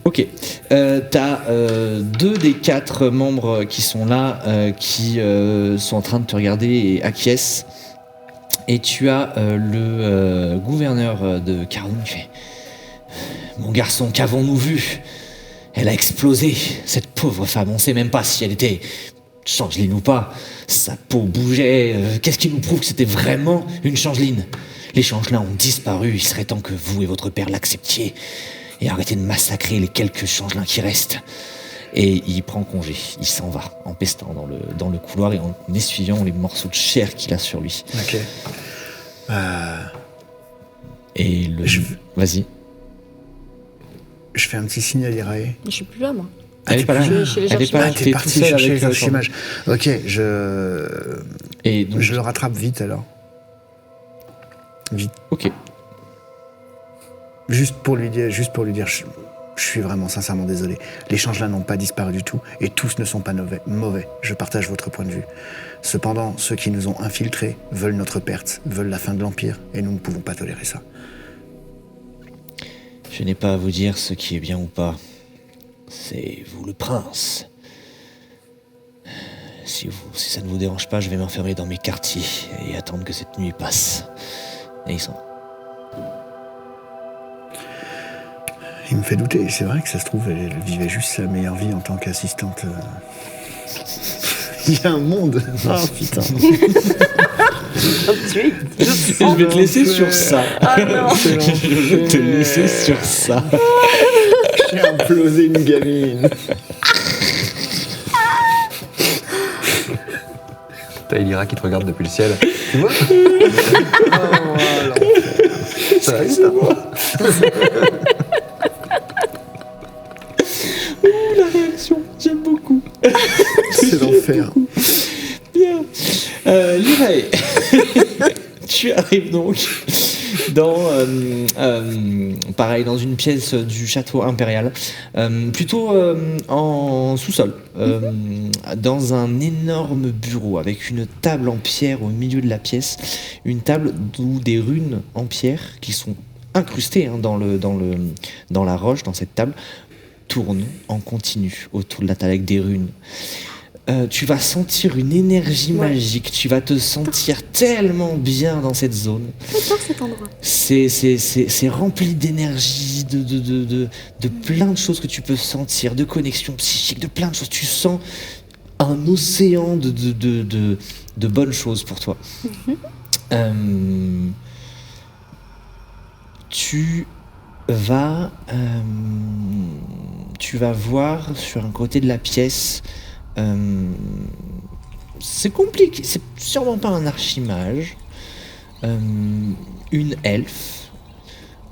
Ok, t'as 2 des 4 membres qui sont là, qui sont en train de te regarder et acquiescent. Et tu as le gouverneur de Karadoun qui fait « Mon garçon, qu'avons-nous vu? Elle a explosé, cette pauvre femme, on sait même pas si elle était changeline ou pas. Sa peau bougeait, qu'est-ce qui nous prouve que c'était vraiment une changeline? Les changelins ont disparu, il serait temps que vous et votre père l'acceptiez. Et arrêtez de massacrer les quelques changelins qui restent. » Et il prend congé, il s'en va, en pestant dans le couloir et en essuyant les morceaux de chair qu'il a sur lui. Ok. Et le... Vas-y. Je fais un petit signe à l'Irae. Je suis plus là, moi. Elle est pas là. je vais chez les Elle est pas là. Ah, t'es T'es tout parti seul chercher avec les archimages. Ok, Et donc, je le rattrape vite alors. Vite. ok. Juste pour lui dire, je suis vraiment sincèrement désolé. Les changelins n'ont pas disparu du tout, et tous ne sont pas mauvais. Je partage votre point de vue. Cependant, ceux qui nous ont infiltrés veulent notre perte, veulent la fin de l'Empire, et nous ne pouvons pas tolérer ça. Je n'ai pas à vous dire ce qui est bien ou pas. C'est vous le prince. Si ça ne vous dérange pas, je vais m'enfermer dans mes quartiers et attendre que cette nuit passe. Et ils sont... Il me fait douter, c'est vrai que ça se trouve, elle vivait juste sa meilleure vie en tant qu'assistante. Il y a un monde. Ah putain. Je vais te laisser sur ça. Ah non. Je vais te laisser sur ça. J'ai implosé une gamine. T'as Elira qui te regarde depuis le ciel. Tu vois Ça va, ça va. La réaction, j'aime beaucoup. C'est l'enfer. Bien. Lyrae, tu arrives donc pareil, dans une pièce du château impérial, plutôt en sous-sol, dans un énorme bureau avec une table en pierre au milieu de la pièce, une table où des runes en pierre qui sont incrustées dans la roche, dans cette table, tournent en continu autour de la table avec des runes. Tu vas sentir une énergie magique, tu vas te sentir tellement bien dans cette zone. J'adore cet endroit. C'est rempli d'énergie, de plein de choses que tu peux sentir, de connexion psychique, de plein de choses. Tu sens un océan de bonnes choses pour toi. Tu vas voir sur un côté de la pièce. C'est compliqué, c'est sûrement pas un archimage. Une elfe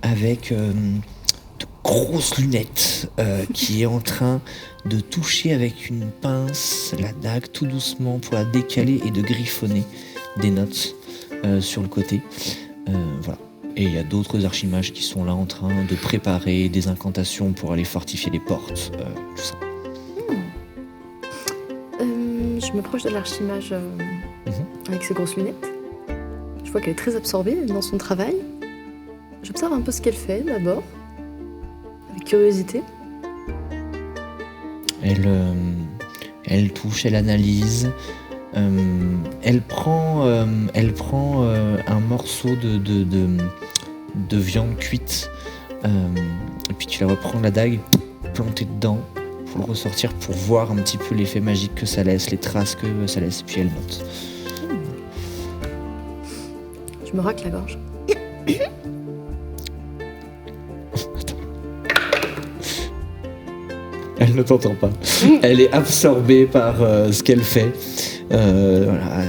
avec de grosses lunettes qui est en train de toucher avec une pince la dague tout doucement pour la décaler et de griffonner des notes sur le côté. Voilà. Et il y a d'autres archimages qui sont là en train de préparer des incantations pour aller fortifier les portes, tout ça. Je me proche de l'archimage avec ses grosses lunettes. Je vois qu'elle est très absorbée dans son travail. J'observe un peu ce qu'elle fait d'abord, avec curiosité. Elle touche, elle analyse. Elle prend un morceau de viande cuite et puis tu la reprends la dague plantée dedans pour le ressortir pour voir un petit peu l'effet magique que ça laisse, les traces que ça laisse, puis elle monte. Je me racle la gorge. Elle ne t'entend pas. Elle est absorbée par ce qu'elle fait. Voilà.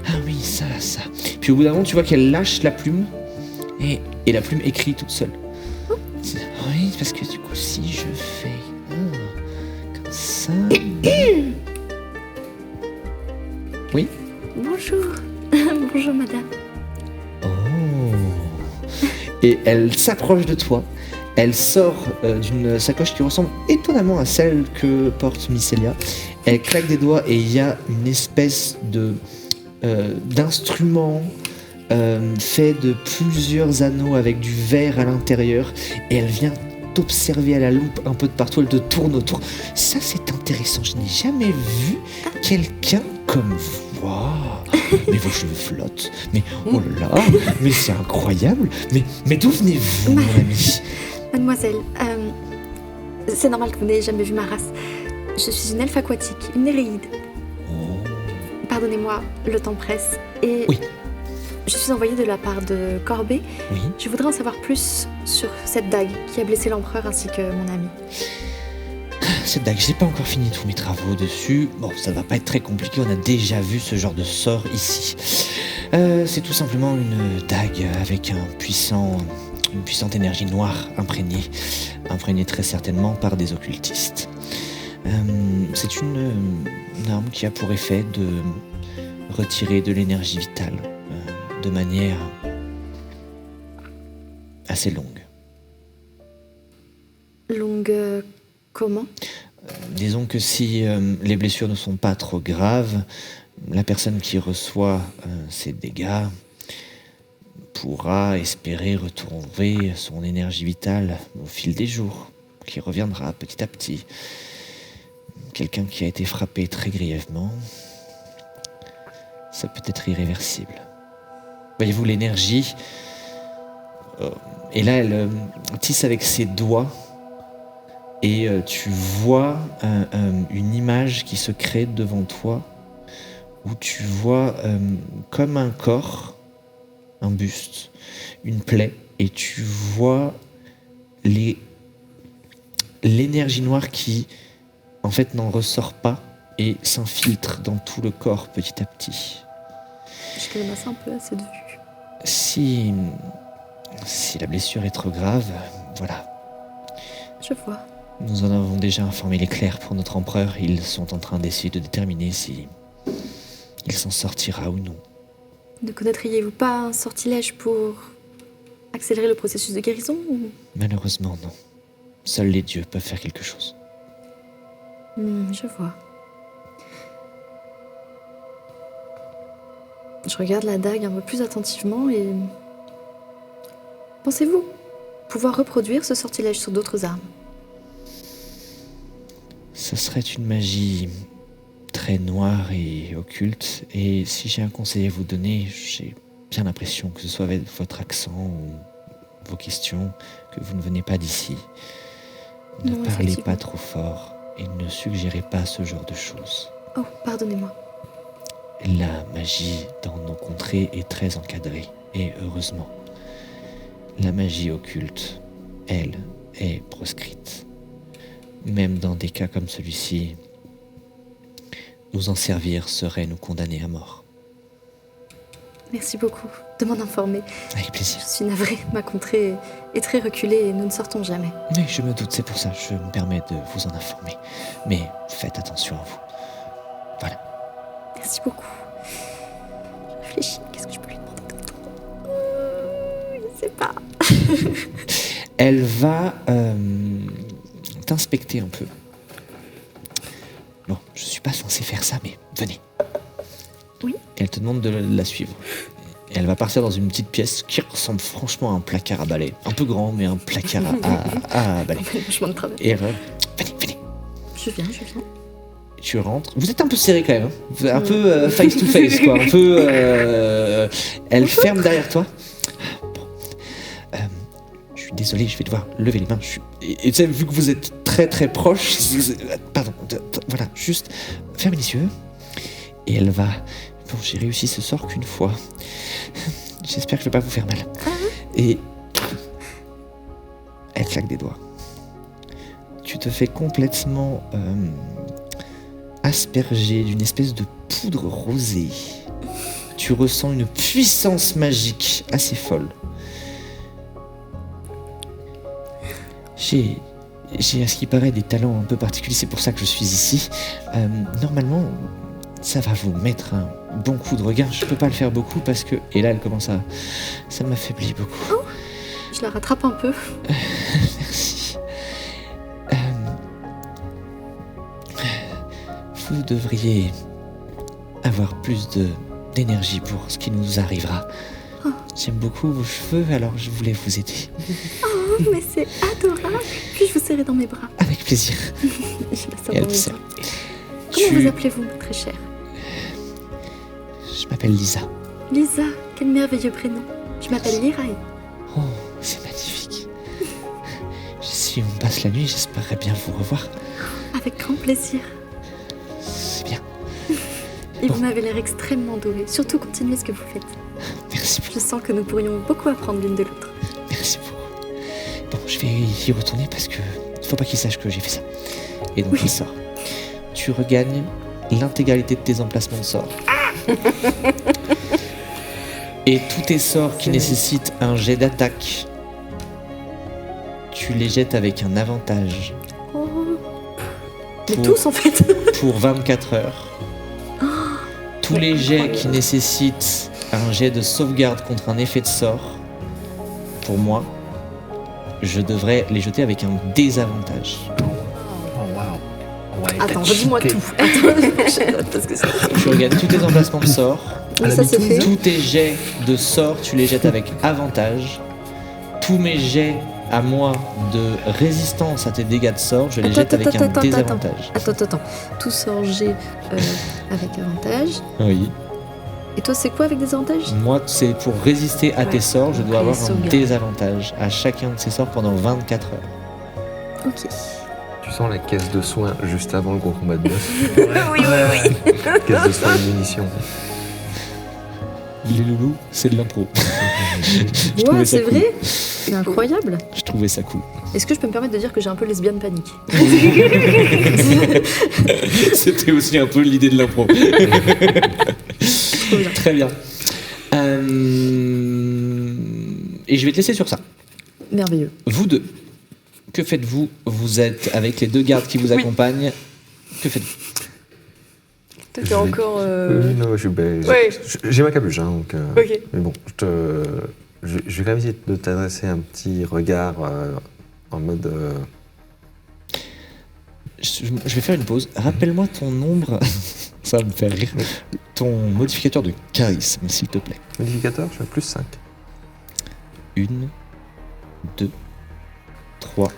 Ah oui, ça. Puis au bout d'un moment, tu vois qu'elle lâche la plume et la plume écrit toute seule. Oui, parce que du coup, si je fais comme ça. Oui. Bonjour. Bonjour, madame. Oh. Et elle s'approche de toi. Elle sort d'une sacoche qui ressemble étonnamment à celle que porte Mycelia. Elle claque des doigts et il y a une espèce d'instrument fait de plusieurs anneaux avec du verre à l'intérieur. Et elle vient t'observer à la loupe un peu de partout. Elle te tourne autour. Ça, c'est intéressant. Je n'ai jamais vu quelqu'un comme vous. Wow. Mais vos cheveux flottent. Mais oh là là. Mais c'est incroyable. Mais d'où venez-vous, mon ami? Mademoiselle, c'est normal que vous n'ayez jamais vu ma race. Je suis une elfe aquatique, une néréide. Oh. Pardonnez-moi, le temps presse. Et Oui. je suis envoyée de la part de Corbet. Oui. Je voudrais en savoir plus sur cette dague qui a blessé l'empereur ainsi que mon ami. Cette dague, j'ai pas encore fini tous mes travaux dessus. Bon, ça va pas être très compliqué, on a déjà vu ce genre de sort ici. C'est tout simplement une dague avec une puissante énergie noire imprégnée très certainement par des occultistes. C'est une arme qui a pour effet de retirer de l'énergie vitale de manière assez longue. Longue comment? Disons que si les blessures ne sont pas trop graves, la personne qui reçoit ces dégâts pourra espérer retrouver son énergie vitale au fil des jours, qui reviendra petit à petit. Quelqu'un qui a été frappé très grièvement, ça peut être irréversible. Voyez-vous, l'énergie... et là, elle tisse avec ses doigts Et tu vois une image qui se crée devant toi où tu vois comme un corps, un buste, une plaie, et tu vois l'énergie noire qui, en fait, n'en ressort pas et s'infiltre dans tout le corps petit à petit. Je connais ça un peu à cette vue. Si la blessure est trop grave, voilà. Je vois. Nous en avons déjà informé les clercs pour notre empereur. Ils sont en train d'essayer de déterminer si il s'en sortira ou non. Ne connaîtriez-vous pas un sortilège pour accélérer le processus de guérison ou... Malheureusement, non. Seuls les dieux peuvent faire quelque chose. Je vois. Je regarde la dague un peu plus attentivement et... Pensez-vous pouvoir reproduire ce sortilège sur d'autres armes? Ce serait une magie très noire et occulte, et si j'ai un conseil à vous donner, j'ai bien l'impression que ce soit avec votre accent ou vos questions, que vous ne venez pas d'ici. Ne Non, parlez effectivement. pas trop fort et ne suggérez pas ce genre de choses. Oh, pardonnez-moi. La magie dans nos contrées est très encadrée, et heureusement. La magie occulte, elle, est proscrite. Même dans des cas comme celui-ci, nous en servir serait nous condamner à mort. Merci beaucoup de m'en informer. Avec plaisir. Je suis navrée, ma contrée est très reculée et nous ne sortons jamais. Oui, je me doute, c'est pour ça que je me permets de vous en informer. Mais faites attention à vous. Voilà. Merci beaucoup. Je réfléchis, qu'est-ce que je peux lui demander? Je sais pas. Elle va t'inspecter un peu. Bon, je suis pas censé faire ça, mais venez. Oui. Et elle te demande de la suivre. Et elle va partir dans une petite pièce qui ressemble franchement à un placard à balai. Un peu grand, mais un placard à balai. Je m'en travers. Et elle va... Venez. Je viens. Tu rentres. Vous êtes un peu serré quand même. Hein. Vous êtes un peu face to face, quoi. Un peu... Elle ferme derrière toi. Bon. Je suis désolé, je vais devoir lever les mains. Et tu sais, vu que vous êtes très très proches... Pardon. Voilà, juste... Fermez les yeux. Et elle va... Bon, j'ai réussi ce sort qu'une fois. J'espère que je vais pas vous faire mal. Et... Elle claque des doigts. Tu te fais complètement asperger d'une espèce de poudre rosée. Tu ressens une puissance magique assez folle. J'ai à ce qui paraît des talents un peu particuliers, c'est pour ça que je suis ici. Normalement, ça va vous mettre un bon coup de regain. Je peux pas le faire beaucoup parce que... Et là, elle commence à... Ça m'affaiblit beaucoup. Je la rattrape un peu. Merci. Vous devriez avoir plus d'énergie pour ce qui nous arrivera. J'aime beaucoup vos cheveux, alors je voulais vous aider. Oh, mais c'est adorable. Puis-je vous serrer dans mes bras? Avec plaisir. Je la serre Et elle dans te mes serre. bras. Comment vous appelez-vous, très cher? Je m'appelle Lisa. Lisa, quel merveilleux prénom. Je m'appelle Lyrae. Oh, c'est magnifique. Si on passe la nuit, j'espérerais bien vous revoir. Avec grand plaisir. C'est bien. Et Bon. vous m'avez l'air extrêmement doué. Surtout continuez ce que vous faites. Merci beaucoup. Je sens que nous pourrions beaucoup apprendre l'une de l'autre. Merci beaucoup. Bon, je vais y retourner parce que faut pas qu'il sache que j'ai fait ça. Et donc, Oui. il sort. Tu regagnes l'intégralité de tes emplacements de sorts. Et tous tes sorts qui nécessitent un jet d'attaque, tu les jettes avec un avantage Oh. Mais Pour- tous en fait. pour 24 heures. Tous les jets qui nécessitent un jet de sauvegarde contre un effet de sort, pour moi, je devrais les jeter avec un désavantage. Oh waouh. Ouais, Attends, t'as redis-moi cheaté. tout. Attends, je note parce que c'est... Tu regagnes tous tes emplacements de sorts. Oui, ça c'est fait. Tous tes jets de sorts, tu les jettes avec avantage. Tous mes jets à moi de résistance à tes dégâts de sort, je les jette avec un désavantage. Attends. Tout sort G avec avantage. Oui. Et toi, c'est quoi avec des avantages? Moi, c'est pour résister à tes Ouais. sorts, je dois Et avoir un sauvegarde. désavantage à chacun de ces sorts pendant 24 heures. Ok. Tu sens la caisse de soins juste avant le gros combat de boss. Oui. Caisse de soins et munitions. Les loulous, c'est de l'impro. Je trouvais Ouais, ça c'est cool. vrai. C'est incroyable. Je trouvais ça cool. Est-ce que je peux me permettre de dire que j'ai un peu lesbienne panique? C'était aussi un peu l'idée de l'impro. Trop bien. Très bien. Et je vais te laisser sur ça. Merveilleux. Vous deux, que faites-vous? Vous êtes avec les 2 gardes qui vous accompagnent. Que faites-vous? Toi, Je t'es vais- encore. Non, Ouais. j'ai ma capuche, hein, donc. Ok. Mais bon, je vais quand même essayer de t'adresser un petit regard en mode. Je vais faire une pause. Rappelle-moi ton nombre. Ça va me faire rire. Ton modificateur de charisme, s'il te plaît. Modificateur, je suis à plus 5. 1, 2, 3,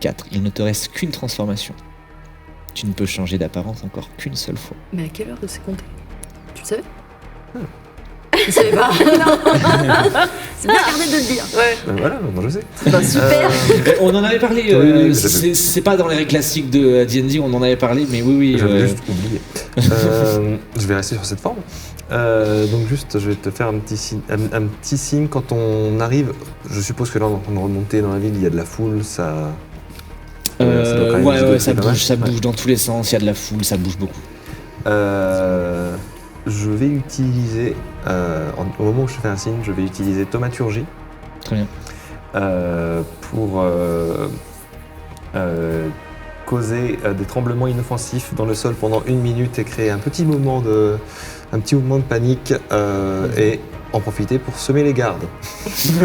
4. Il ne te reste qu'une transformation. Tu ne peux changer d'apparence encore qu'une seule fois. Mais à quelle heure c'est compté? Tu le savais? Je savais pas. Non. C'est bien gardé de le dire. Ouais. Voilà, maintenant je sais. Bah, super. On en avait parlé. Oui, c'est pas dans les règles classiques de D&D, on en avait parlé, mais oui. J'avais juste oublié. Je vais rester sur cette forme. Donc juste, je vais te faire un petit signe quand on arrive. Je suppose que là, on est en train de remonter dans la ville, il y a de la foule, ça... doit quand même Ouais, bouger ça pas mal. bouge dans tous les sens, il y a de la foule, ça bouge beaucoup. Je vais utiliser, au moment où je te fais un signe, je vais utiliser thaumaturgie Très bien. pour causer des tremblements inoffensifs dans le sol pendant 1 minute et créer un petit mouvement de panique et en profiter pour semer les gardes. Est-ce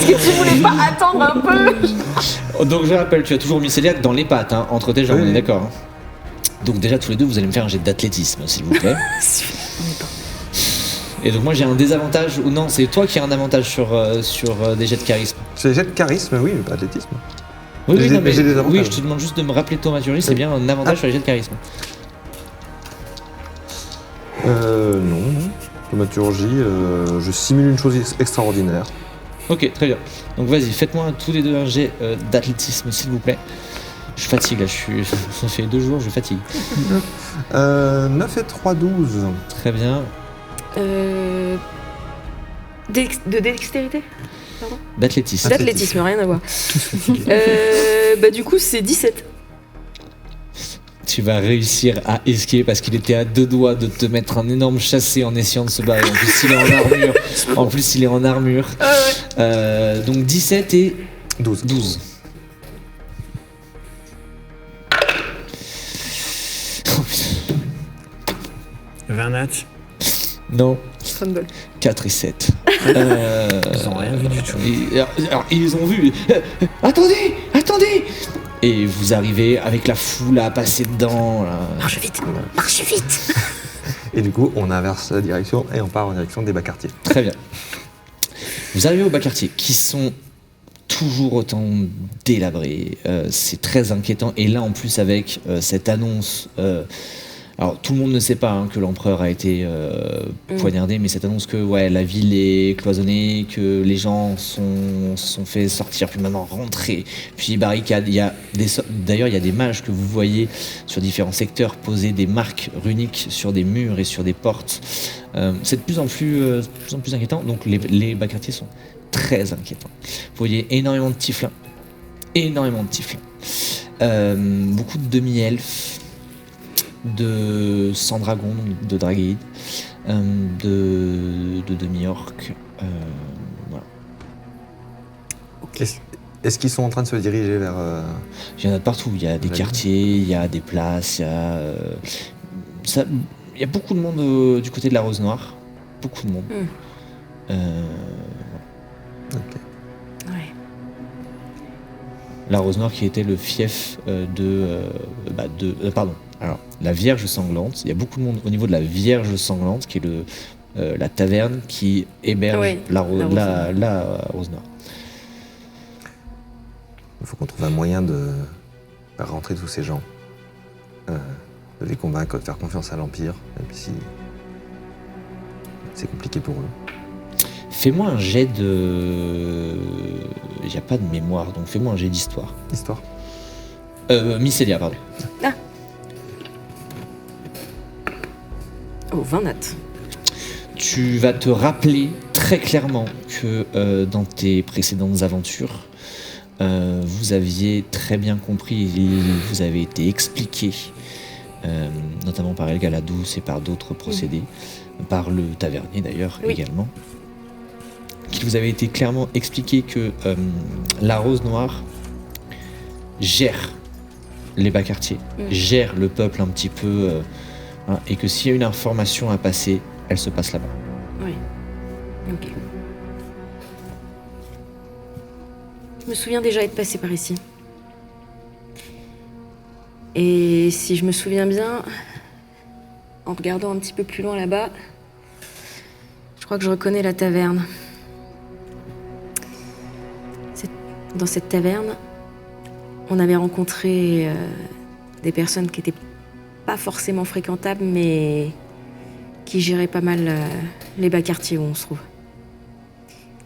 que tu voulais pas attendre un peu? Donc je rappelle, tu as toujours mis Céliac dans les pattes, hein, entre tes jambes, Oui. on est d'accord. Hein. Donc déjà tous les deux, vous allez me faire un jet d'athlétisme, s'il vous plaît. Et donc moi j'ai un désavantage, ou non, c'est toi qui as un avantage sur des jets de charisme. C'est des jets de charisme, oui, mais pas d'athlétisme. Oui, J'ai- non, mais j'ai des avantages. oui, je te demande juste de me rappeler de thaumaturgie, c'est bien un avantage sur les jets de charisme. Non. Thaumaturgie, je simule une chose extraordinaire. Ok, très bien. Donc vas-y, faites-moi tous les deux un jet d'athlétisme, s'il vous plaît. Je fatigue là, ça fait 2 jours, je fatigue. 9 et 3, 12. Très bien. De dextérité? D'athlétisme. D'athlétisme, rien à voir. Bah du coup c'est 17. Tu vas réussir à esquiver parce qu'il était à 2 doigts de te mettre un énorme chassé en essayant de se barrer. En plus, il est en armure. Donc 17 et 12. Oh, putain. 20 nats. Non, Fumble. 4 et 7. Ils ont rien vu du tout. Alors, ils ont vu. Attendez! Et vous arrivez avec la foule à passer dedans. Là. Marche vite. Et du coup, on inverse la direction et on part en direction des bas quartiers. Très bien. Vous arrivez aux bas quartiers qui sont toujours autant délabrés. C'est très inquiétant. Et là, en plus, avec cette annonce. Alors, tout le monde ne sait pas hein, que l'empereur a été poignardé, mais cette annonce que la ville est cloisonnée, que les gens sont fait sortir, puis maintenant rentrer, puis barricades. D'ailleurs, il y a des mages que vous voyez sur différents secteurs poser des marques runiques sur des murs et sur des portes. C'est de plus en plus inquiétant. Donc, les bas quartiers sont très inquiétants. Vous voyez énormément de tieflins. Beaucoup de demi-elfes. De sans dragon, de draguide, de demi-orques. Voilà. Est-ce qu'ils sont en train de se diriger vers... Il y en a de partout. Il y a des La quartiers, il y a des places, il y a beaucoup de monde du côté de la Rose Noire. Beaucoup de monde. Ok. Ouais. La Rose Noire qui était le fief pardon. Alors, la Vierge Sanglante, il y a beaucoup de monde au niveau de la Vierge Sanglante, qui est la taverne qui héberge la Rose Noire. Il faut qu'on trouve un moyen de faire rentrer tous ces gens, de les convaincre, de faire confiance à l'Empire, même si c'est compliqué pour eux. Fais-moi un jet de il n'y a pas de mémoire, donc fais-moi un jet d'histoire. Histoire. Mycélia, pardon. Oh, 20 nattes. Tu vas te rappeler très clairement que dans tes précédentes aventures, vous aviez très bien compris, et vous avez été expliqué, notamment par El Galadous et par d'autres procédés, par le tavernier d'ailleurs également, qu'il vous avait été clairement expliqué que la Rose Noire gère les bas quartiers, gère le peuple un petit peu, hein, et que s'il y a une information à passer, elle se passe là-bas. Oui. Ok. Je me souviens déjà être passé par ici. Et si je me souviens bien, en regardant un petit peu plus loin là-bas, je crois que je reconnais la taverne. Dans cette taverne, on avait rencontré des personnes qui n'étaient pas forcément fréquentables, mais qui géraient pas mal les bas quartiers où on se trouve.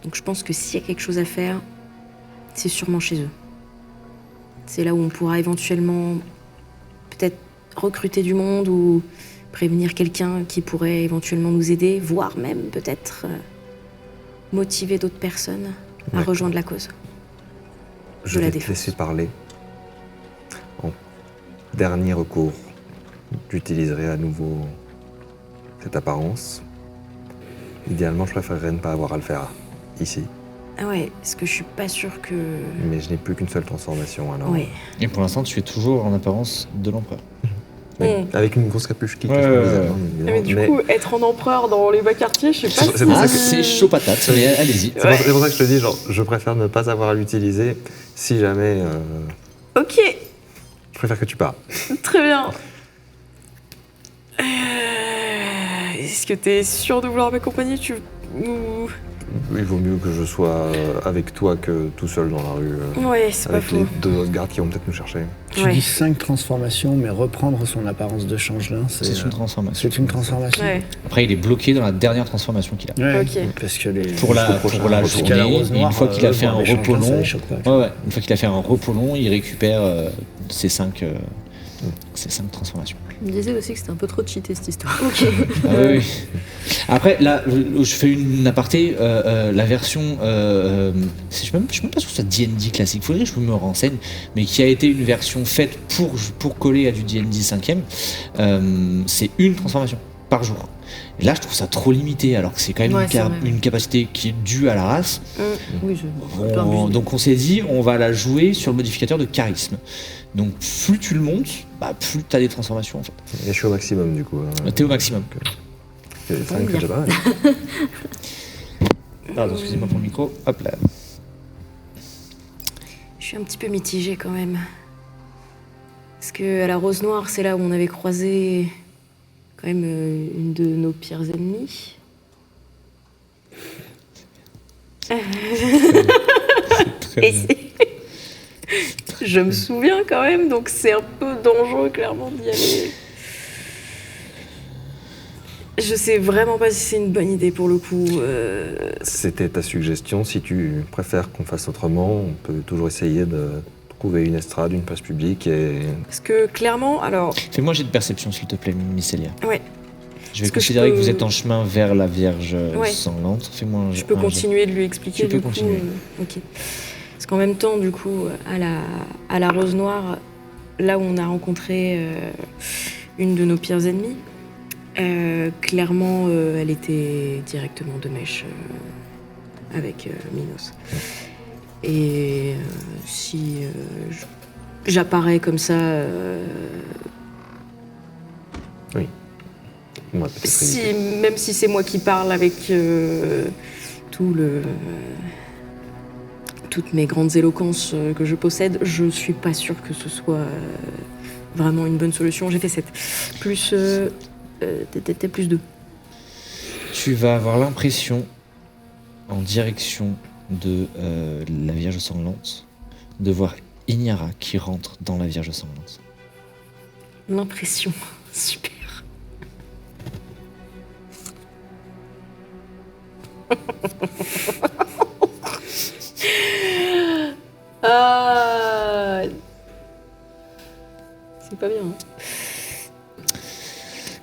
Donc je pense que s'il y a quelque chose à faire, c'est sûrement chez eux. C'est là où on pourra éventuellement peut-être recruter du monde ou prévenir quelqu'un qui pourrait éventuellement nous aider, voire même peut-être motiver d'autres personnes à D'accord. rejoindre la cause. Je la vais te défense. laisser parler. En dernier recours, j'utiliserai à nouveau cette apparence. Idéalement, je préférerais ne pas avoir à le faire ici. Ah ouais, parce que je suis pas sûre que... Mais je n'ai plus qu'une seule transformation, alors... Ouais. Et pour l'instant, tu es toujours en apparence de l'empereur. Mais avec une grosse capuche qui Ouais, cache ouais, le ouais. visage, hein, Mais du évidemment. coup, être en empereur dans les bas quartiers, je sais pas C'est si... pour ça Ah, que- c'est chaud patate, mais allez-y. C'est pour ça que je te dis, genre, je préfère ne pas avoir à l'utiliser si jamais... Ok, je préfère que tu parles. très bien. Est-ce que t'es sûr de vouloir m'accompagner ou... Il vaut mieux que je sois avec toi que tout seul dans la rue, Ouais, c'est pas avec les faux. 2 autres gardes qui vont peut-être nous chercher. Tu Ouais. dis 5 transformations, mais reprendre son apparence de changelin, C'est une transformation. c'est une transformation. Ouais, Après, il est bloqué dans la dernière transformation qu'il a. Ouais, Ok. parce que les... Pour la prochain journée, Parce qu'à la Rose et Noire, une fois qu'il a fait un voir les repos changelins, ça long, les choque pas. une fois qu'il a fait un repos long, il récupère ses 5 transformations. Je me disais aussi que c'était un peu trop cheaté cette histoire. Ok. Ah oui, oui. Après, là, je fais une aparté. La version, je suis même pas sûr que ce soit D&D classique. Faudrait que je me renseigne, mais qui a été une version faite pour coller à du D&D 5e. C'est une transformation par jour. Et là, je trouve ça trop limité, alors que c'est quand même Ouais, c'est vrai. une capacité qui est due à la race. Oui, un peu abusé. Donc on s'est dit, on va la jouer sur le modificateur de charisme. Donc plus tu le montes, plus tu as des transformations en fait. Et je suis au maximum du coup. T'es au maximum. C'est ça que j'ai pas mal. Pardon, excusez-moi pour le micro. Hop là. Je suis un petit peu mitigée quand même. Parce que à la Rose Noire, c'est là où on avait croisé quand même une de nos pires ennemis. Et je me souviens quand même, donc c'est un peu dangereux clairement d'y aller. Je sais vraiment pas si c'est une bonne idée pour le coup. C'était ta suggestion. Si tu préfères qu'on fasse autrement, on peut toujours essayer de trouver une estrade, une place publique et... Parce que clairement, alors, Fais-moi un jet de perception s'il te plaît, Mycélia. ouais, Je vais Est-ce que je considérer que peux- vous êtes en chemin vers la Vierge Ouais. sanglante. Fais-moi un je jet. peux un jet. continuer de lui expliquer Tu peux du coup. continuer. Ok. Parce qu'en même temps, du coup, à la Rose Noire, là où on a rencontré une de nos pires ennemies, clairement, elle était directement de mèche avec Minos. Et si j'apparais comme ça, on va peut-être Si, éviter. même si c'est moi qui parle avec toutes mes grandes éloquences que je possède, je suis pas sûre que ce soit vraiment une bonne solution. J'ai fait 7. Plus... t'étais plus 2. Tu vas avoir l'impression, en direction de la Vierge sanglante, de voir Ignara qui rentre dans la Vierge sanglante. L'impression. Super.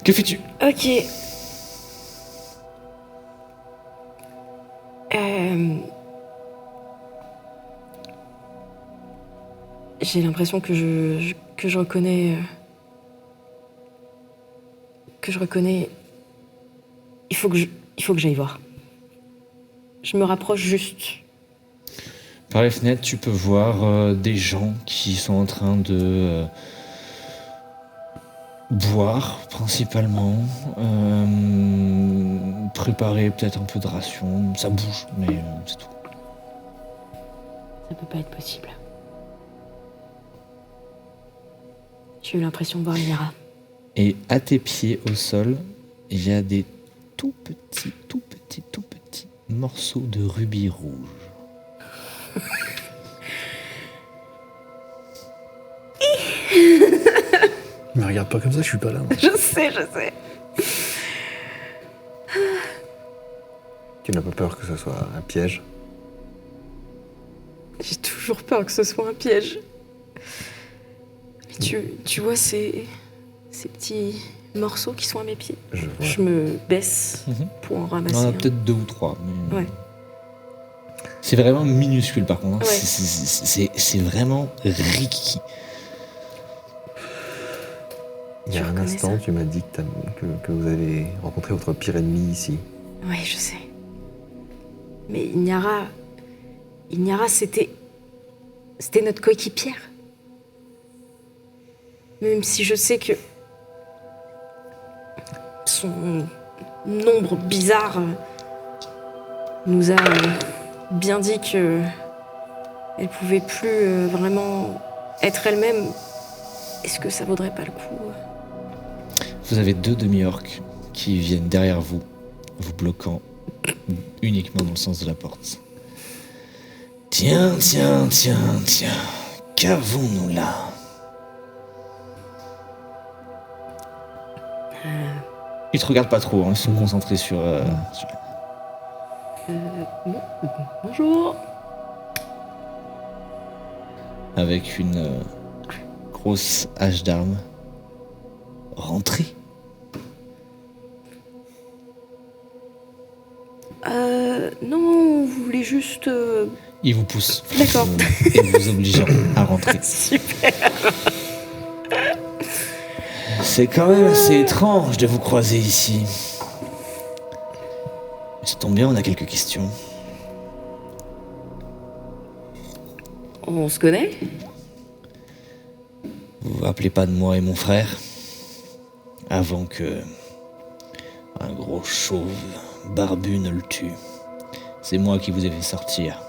Que fais-tu? Ok. J'ai l'impression que je reconnais. Que je reconnais. Il faut que j'aille voir. Je me rapproche juste. Par les fenêtres, tu peux voir des gens qui sont en train de boire, principalement. Préparer peut-être un peu de ration. Ça bouge, mais c'est tout. Ça peut pas être possible. J'ai eu l'impression de voir Inara. Et à tes pieds au sol, il y a des tout petits morceaux de rubis rouge. Me regarde pas comme ça, je suis pas là. Moi. Je sais. Tu n'as pas peur que ce soit un piège? J'ai toujours peur que ce soit un piège. Mais tu vois ces petits morceaux qui sont à mes pieds? Je vois. Je me baisse pour en ramasser. Il y en a un. peut-être 2 ou 3. Mais... Ouais. C'est vraiment minuscule par contre. Hein. Ouais. C'est vraiment rikiki. Il y a Tu un reconnais instant, ça? tu m'as dit que vous avez rencontré votre pire ennemi ici. Ouais, je sais. Mais Inara, c'était notre coéquipière. Même si je sais que son nombre bizarre nous a bien dit que elle pouvait plus vraiment être elle-même. Est-ce que ça vaudrait pas le coup? Vous avez 2 demi-orques qui viennent derrière vous, vous bloquant uniquement dans le sens de la porte. Tiens. Qu'avons-nous là? Ils te regardent pas trop, hein, ils sont concentrés sur... Bonjour. Avec une grosse hache d'armes. Rentrez. Non, on voulait juste... Ils vous poussent. D'accord. Et vous obligeant à rentrer. Super. C'est quand même assez étrange de vous croiser ici. Ça tombe bien, on a quelques questions. On se connaît? Vous vous rappelez pas de moi et mon frère? Avant que un gros chauve barbu ne le tue. C'est moi qui vous ai fait sortir.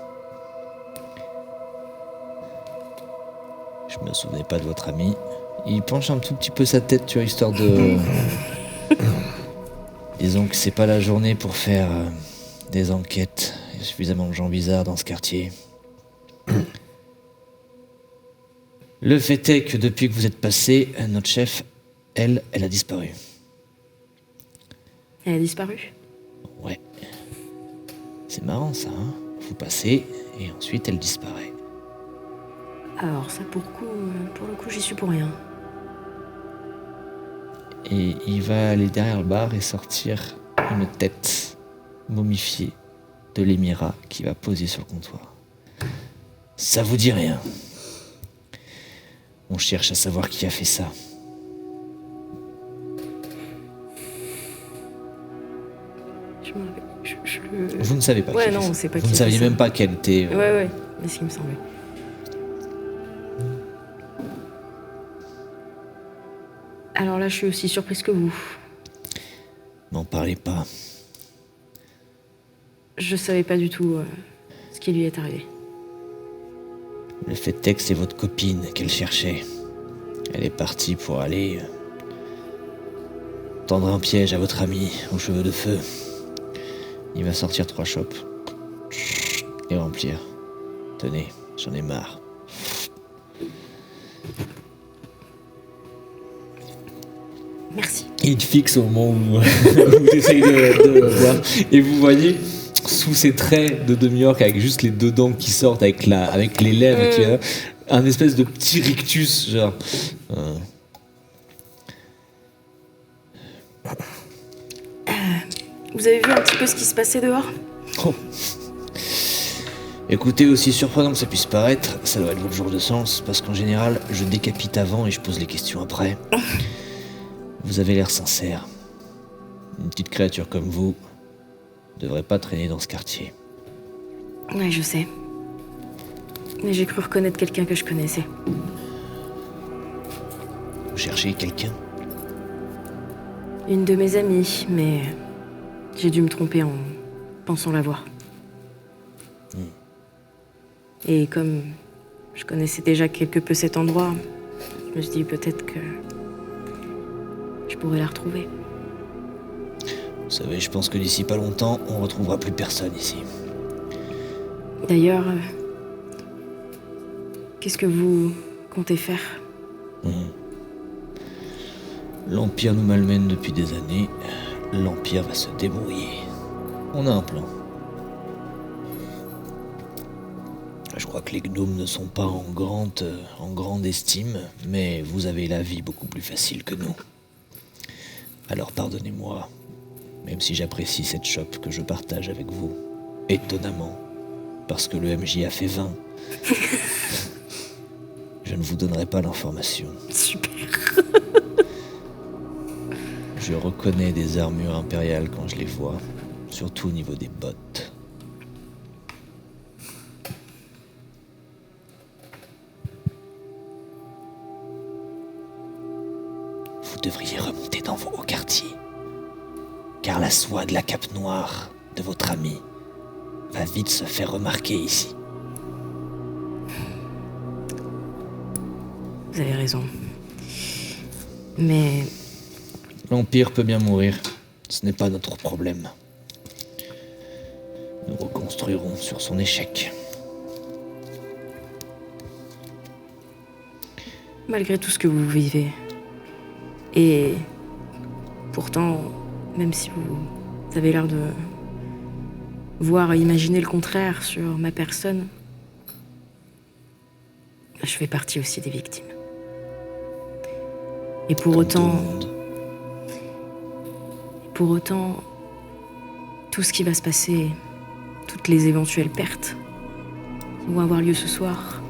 Je me souvenais pas de votre ami. Il penche un tout petit peu sa tête, tu vois, histoire de... Disons que c'est pas la journée pour faire des enquêtes. Il y a suffisamment de gens bizarres dans ce quartier. Le fait est que depuis que vous êtes passé, notre chef, elle a disparu. Elle a disparu? Ouais. C'est marrant ça, hein? Vous passez et ensuite elle disparaît. Alors ça pour le coup j'y suis pour rien. Et il va aller derrière le bar et sortir une tête momifiée de l'émirat qui va poser sur le comptoir. Ça vous dit rien? On cherche à savoir qui a fait ça. Vous ne savez pas qui a Ouais, fait non, ça. on sait pas Vous qui ne a saviez fait ça. même pas quelle était... Ouais, mais ce qui me semblait. Alors là, je suis aussi surprise que vous. N'en parlez pas. Je savais pas du tout ce qui lui est arrivé. Le fait est que c'est votre copine qu'elle cherchait. Elle est partie pour aller tendre un piège à votre ami aux cheveux de feu. Il va sortir 3 chopes et remplir. Tenez, j'en ai marre. Merci. Il te fixe au moment où vous essayez de voir. Et vous voyez sous ses traits de demi-orque avec juste les 2 dents qui sortent avec les lèvres, qui a un espèce de petit rictus, genre. Vous avez vu un petit peu ce qui se passait dehors? Oh. Écoutez, aussi surprenant que ça puisse paraître, ça doit être votre jour de sens, parce qu'en général, je décapite avant et je pose les questions après. Vous avez l'air sincère. Une petite créature comme vous devrait pas traîner dans ce quartier. Ouais, je sais. Mais j'ai cru reconnaître quelqu'un que je connaissais. Vous cherchez quelqu'un? Une de mes amies, mais j'ai dû me tromper en pensant la voir. Et comme je connaissais déjà quelque peu cet endroit, je me suis dit peut-être que je pourrais la retrouver. Vous savez, je pense que d'ici pas longtemps, on retrouvera plus personne ici. D'ailleurs, qu'est-ce que vous comptez faire? L'Empire nous malmène depuis des années. L'Empire va se débrouiller. On a un plan. Je crois que les gnomes ne sont pas en grande estime, mais vous avez la vie beaucoup plus facile que nous. Alors pardonnez-moi, même si j'apprécie cette chope que je partage avec vous, étonnamment, parce que le MJ a fait 20. Je ne vous donnerai pas l'information. Super. Je reconnais des armures impériales quand je les vois, surtout au niveau des bottes. Vous devriez remonter dans vos hauts quartiers, car la soie de la cape noire de votre ami va vite se faire remarquer ici. Vous avez raison. Mais L'Empire peut bien mourir, ce n'est pas notre problème. Nous reconstruirons sur son échec. malgré tout ce que vous vivez, et pourtant, même si vous avez l'air de voir et imaginer le contraire sur ma personne, je fais partie aussi des victimes. Et pour Comme tout le autant, monde. tout ce qui va se passer, toutes les éventuelles pertes qui vont avoir lieu ce soir,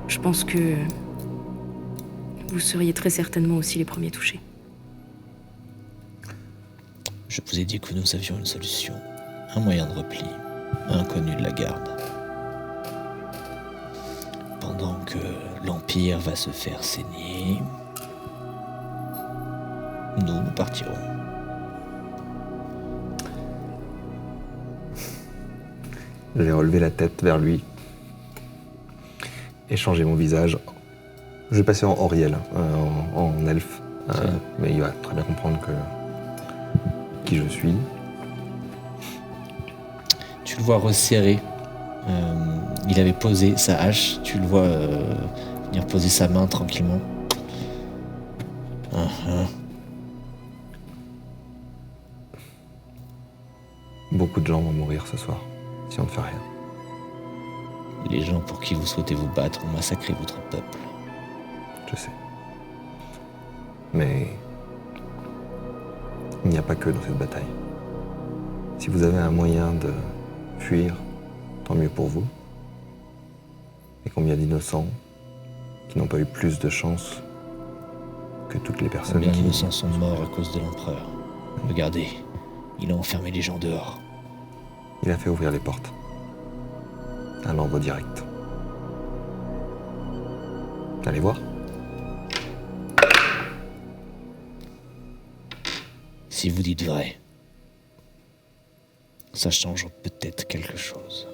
je pense que vous seriez très certainement aussi les premiers touchés. Je vous ai dit que nous avions une solution, un moyen de repli, inconnu de la garde. Pendant que l'Empire va se faire saigner, nous partirons. J'ai relevé la tête vers lui et changé mon visage. Je vais passer en Auriel, en elfe, mais il va très bien comprendre qui je suis. Tu le vois resserrer. Il avait posé sa hache. Tu le vois venir poser sa main tranquillement. Beaucoup de gens vont mourir ce soir, si on ne fait rien. Les gens pour qui vous souhaitez vous battre ont massacré votre peuple. Je sais. Mais il n'y a pas que dans cette bataille. Si vous avez un moyen de fuir, tant mieux pour vous. Et combien d'innocents qui n'ont pas eu plus de chance que toutes les personnes Combien qui... d'innocents sont morts à cause de l'empereur. Regardez, il a enfermé les gens dehors. Il a fait ouvrir les portes. Un ordre direct. Allez voir. Si vous dites vrai, ça change peut-être quelque chose.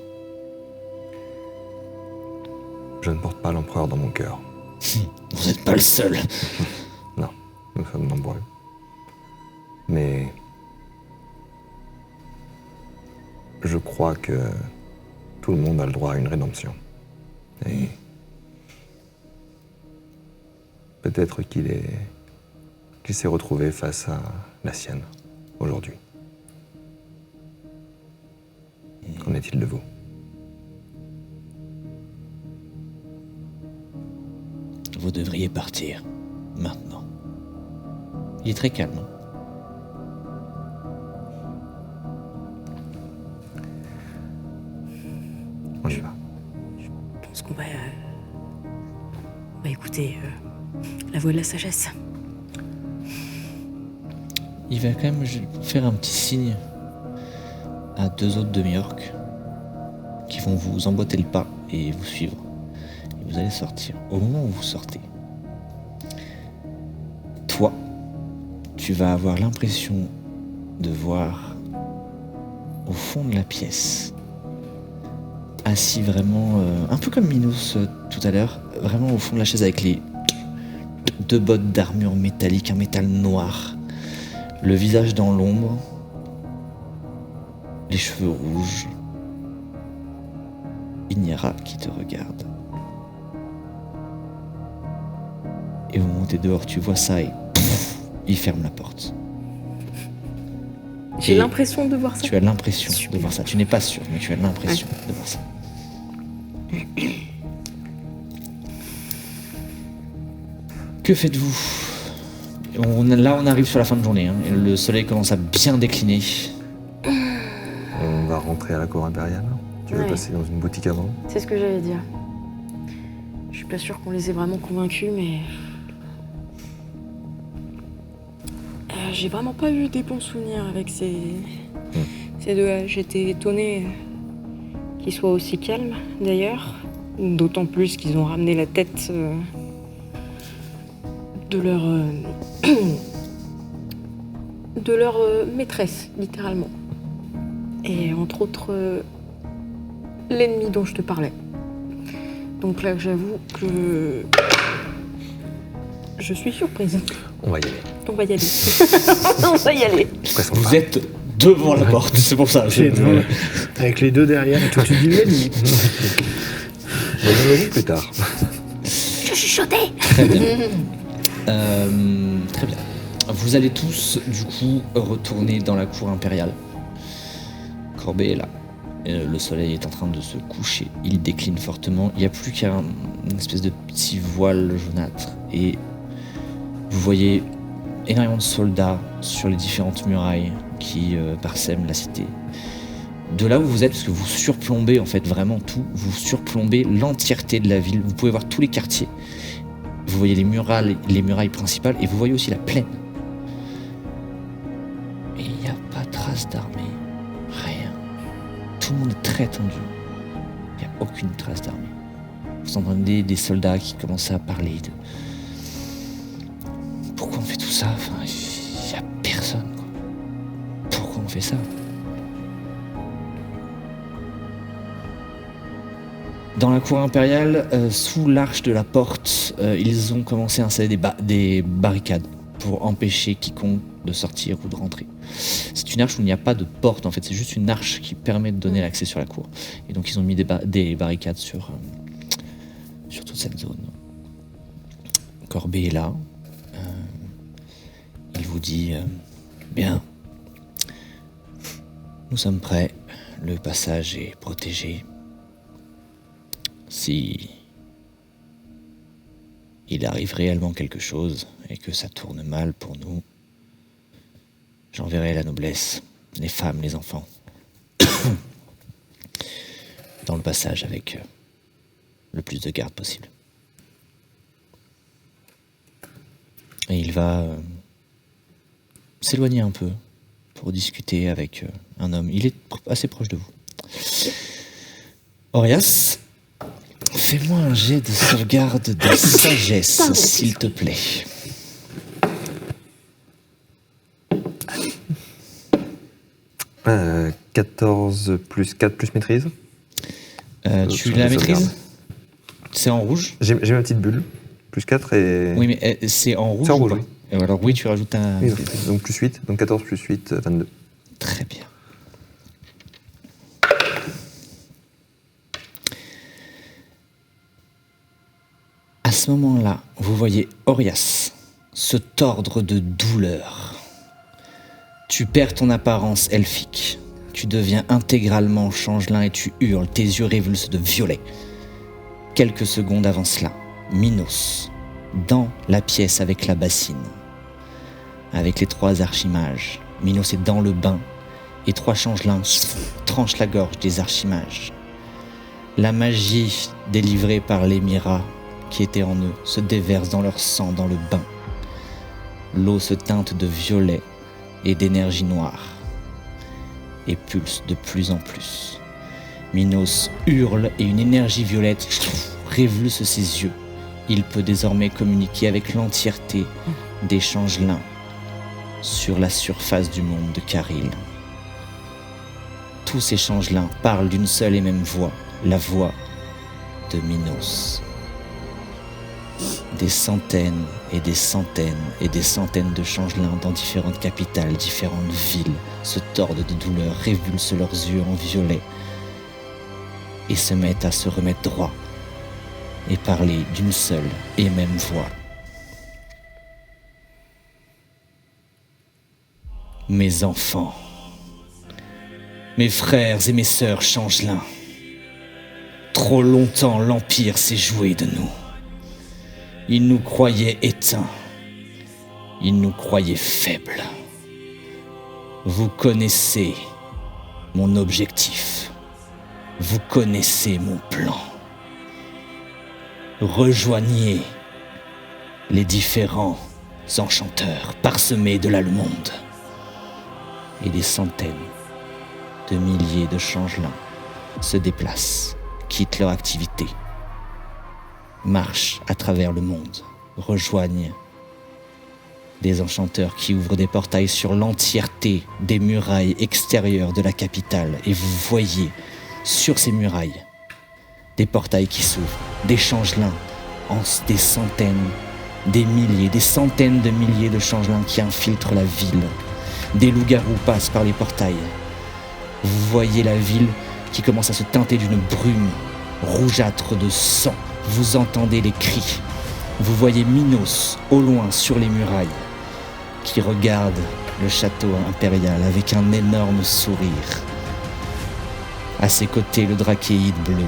Je ne porte pas l'empereur dans mon cœur. Vous n'êtes pas le seul. Non, nous sommes nombreux. Mais je crois que tout le monde a le droit à une rédemption. Et peut-être qu'il s'est retrouvé face à la sienne aujourd'hui. Qu'en est-il de vous ? Vous devriez partir, maintenant. Il est très calme. voie de la sagesse. Il va quand même faire un petit signe à 2 autres demi-orques qui vont vous emboîter le pas et vous suivre. Et vous allez sortir. Au moment où vous sortez, toi, tu vas avoir l'impression de voir au fond de la pièce, assis vraiment, un peu comme Minos tout à l'heure, vraiment au fond de la chaise avec les 2 bottes d'armure métallique, un métal noir, le visage dans l'ombre, les cheveux rouges. Ignara qui te regarde. Et au moment où t'es dehors, tu vois ça et il ferme la porte. J'ai Et l'impression de voir ça. Tu as l'impression de Super. voir ça. Tu n'es pas sûr, mais tu as l'impression de voir ça. Que faites-vous ? Là, on arrive sur la fin de journée. Et le soleil commence à bien décliner. On va rentrer à la cour impériale. Tu veux Ouais. passer dans une boutique avant? C'est ce que j'allais dire. Je suis pas sûre qu'on les ait vraiment convaincus, mais... j'ai vraiment pas eu des bons souvenirs avec ces deux-là. J'étais étonnée qu'ils soient aussi calmes, d'ailleurs. D'autant plus qu'ils ont ramené la tête de leur... de leur maîtresse, littéralement. Et entre autres... l'ennemi dont je te parlais. Donc là, j'avoue que je suis surprise. On va y aller. On va y aller. On va y aller. Pressons Vous pas. êtes devant la porte, c'est pour ça. C'est devant, avec les 2 derrière et toi tu dis l'ennemi. On va y aller plus tard. Je chuchotais. Très bien. Très bien. Vous allez tous, du coup, retourner dans la cour impériale. Corbet est là. Le soleil est en train de se coucher. Il décline fortement. Il n'y a plus qu'une espèce de petit voile jaunâtre. Et vous voyez énormément de soldats sur les différentes murailles qui parsèment la cité. De là où vous êtes, parce que vous surplombez en fait vraiment tout, vous surplombez l'entièreté de la ville. Vous pouvez voir tous les quartiers. Vous voyez les murailles principales et vous voyez aussi la plaine. Et il n'y a pas trace d'armée. Rien. Tout le monde est très tendu. Il n'y a aucune trace d'armée. Vous entendez des soldats qui commencent à parler de... Pourquoi on fait tout ça? Enfin, il n'y a personne, quoi. Pourquoi on fait ça? Dans la cour impériale, sous l'arche de la porte, ils ont commencé à installer des barricades pour empêcher quiconque de sortir ou de rentrer. C'est une arche où il n'y a pas de porte, en fait, c'est juste une arche qui permet de donner l'accès sur la cour. Et donc ils ont mis des barricades sur toute cette zone. Corbet est là. Il vous dit bien, nous sommes prêts, le passage est protégé. Si il arrive réellement quelque chose et que ça tourne mal pour nous, j'enverrai la noblesse, les femmes, les enfants, dans le passage avec le plus de garde possible. Et il va s'éloigner un peu pour discuter avec un homme. Il est assez proche de vous. Orias, fais-moi un jet de sauvegarde de sagesse, s'il te plaît. Euh, 14 plus 4 plus maîtrise. Tu sur la les maîtrises? sauvegardes. C'est en rouge? J'ai ma petite bulle. Plus 4 et... Oui, mais c'est en rouge C'est en ou rouge, pas? oui. Alors oui, tu rajoutes un... Oui, donc plus 8. Donc 14 plus 8, 22. Très bien. À ce moment-là, vous voyez Orias se tordre de douleur. Tu perds ton apparence elfique. Tu deviens intégralement changelin et tu hurles, tes yeux révulsent de violet. Quelques secondes avant cela, Minos, dans la pièce avec la bassine, avec les 3 archimages. Minos est dans le bain et 3 changelins tranchent la gorge des archimages. La magie délivrée par l'émirat qui était en eux se déverse dans leur sang dans le bain. L'eau se teinte de violet et d'énergie noire et pulse de plus en plus. Minos hurle et une énergie violette révulse ses yeux. Il peut désormais communiquer avec l'entièreté des changelins sur la surface du monde de Caril. Tous ces changelins parlent d'une seule et même voix, la voix de Minos. Des centaines et des centaines et des centaines de changelins dans différentes capitales, différentes villes se tordent de douleur, révulsent leurs yeux en violet et se mettent à se remettre droit et parler d'une seule et même voix. Mes enfants, mes frères et mes sœurs changelins, trop longtemps l'Empire s'est joué de nous. Il nous croyait éteints, il nous croyait faibles. Vous connaissez mon objectif, vous connaissez mon plan. Rejoignez les différents enchanteurs parsemés de l'Allemonde. Et des centaines de milliers de changelins se déplacent, quittent leur activité, marchent à travers le monde, rejoignent des enchanteurs qui ouvrent des portails sur l'entièreté des murailles extérieures de la capitale. Et vous voyez sur ces murailles des portails qui s'ouvrent, des changelins, des centaines, des milliers, des centaines de milliers de changelins qui infiltrent la ville. Des loups-garous passent par les portails. Vous voyez la ville qui commence à se teinter d'une brume rougeâtre de sang. Vous entendez les cris. Vous voyez Minos au loin sur les murailles qui regarde le château impérial avec un énorme sourire. À ses côtés, le drachéide bleu.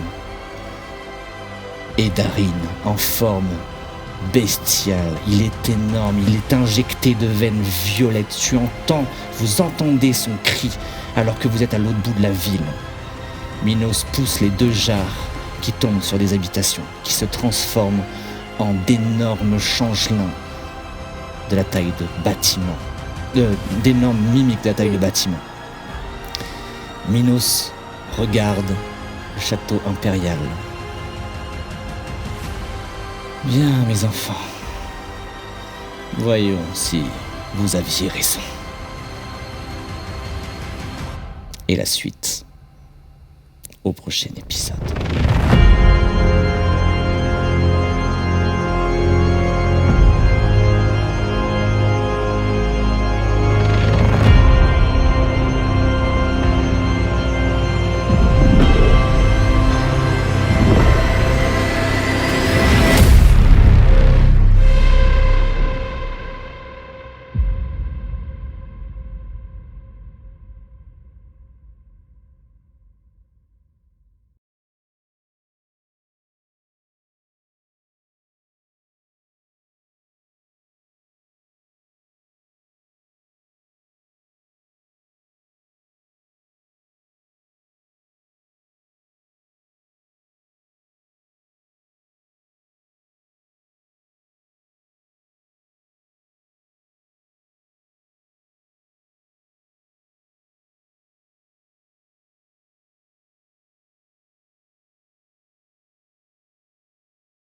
Et Darin en forme bestiale. Il est énorme, il est injecté de veines violettes. Vous entendez son cri alors que vous êtes à l'autre bout de la ville. Minos pousse les 2 jarres qui tombent sur des habitations, qui se transforment en d'énormes changelins de la taille de bâtiments, d'énormes mimiques de la taille de bâtiments. Minos regarde le château impérial. Bien, mes enfants. Voyons si vous aviez raison. Et la suite au prochain épisode.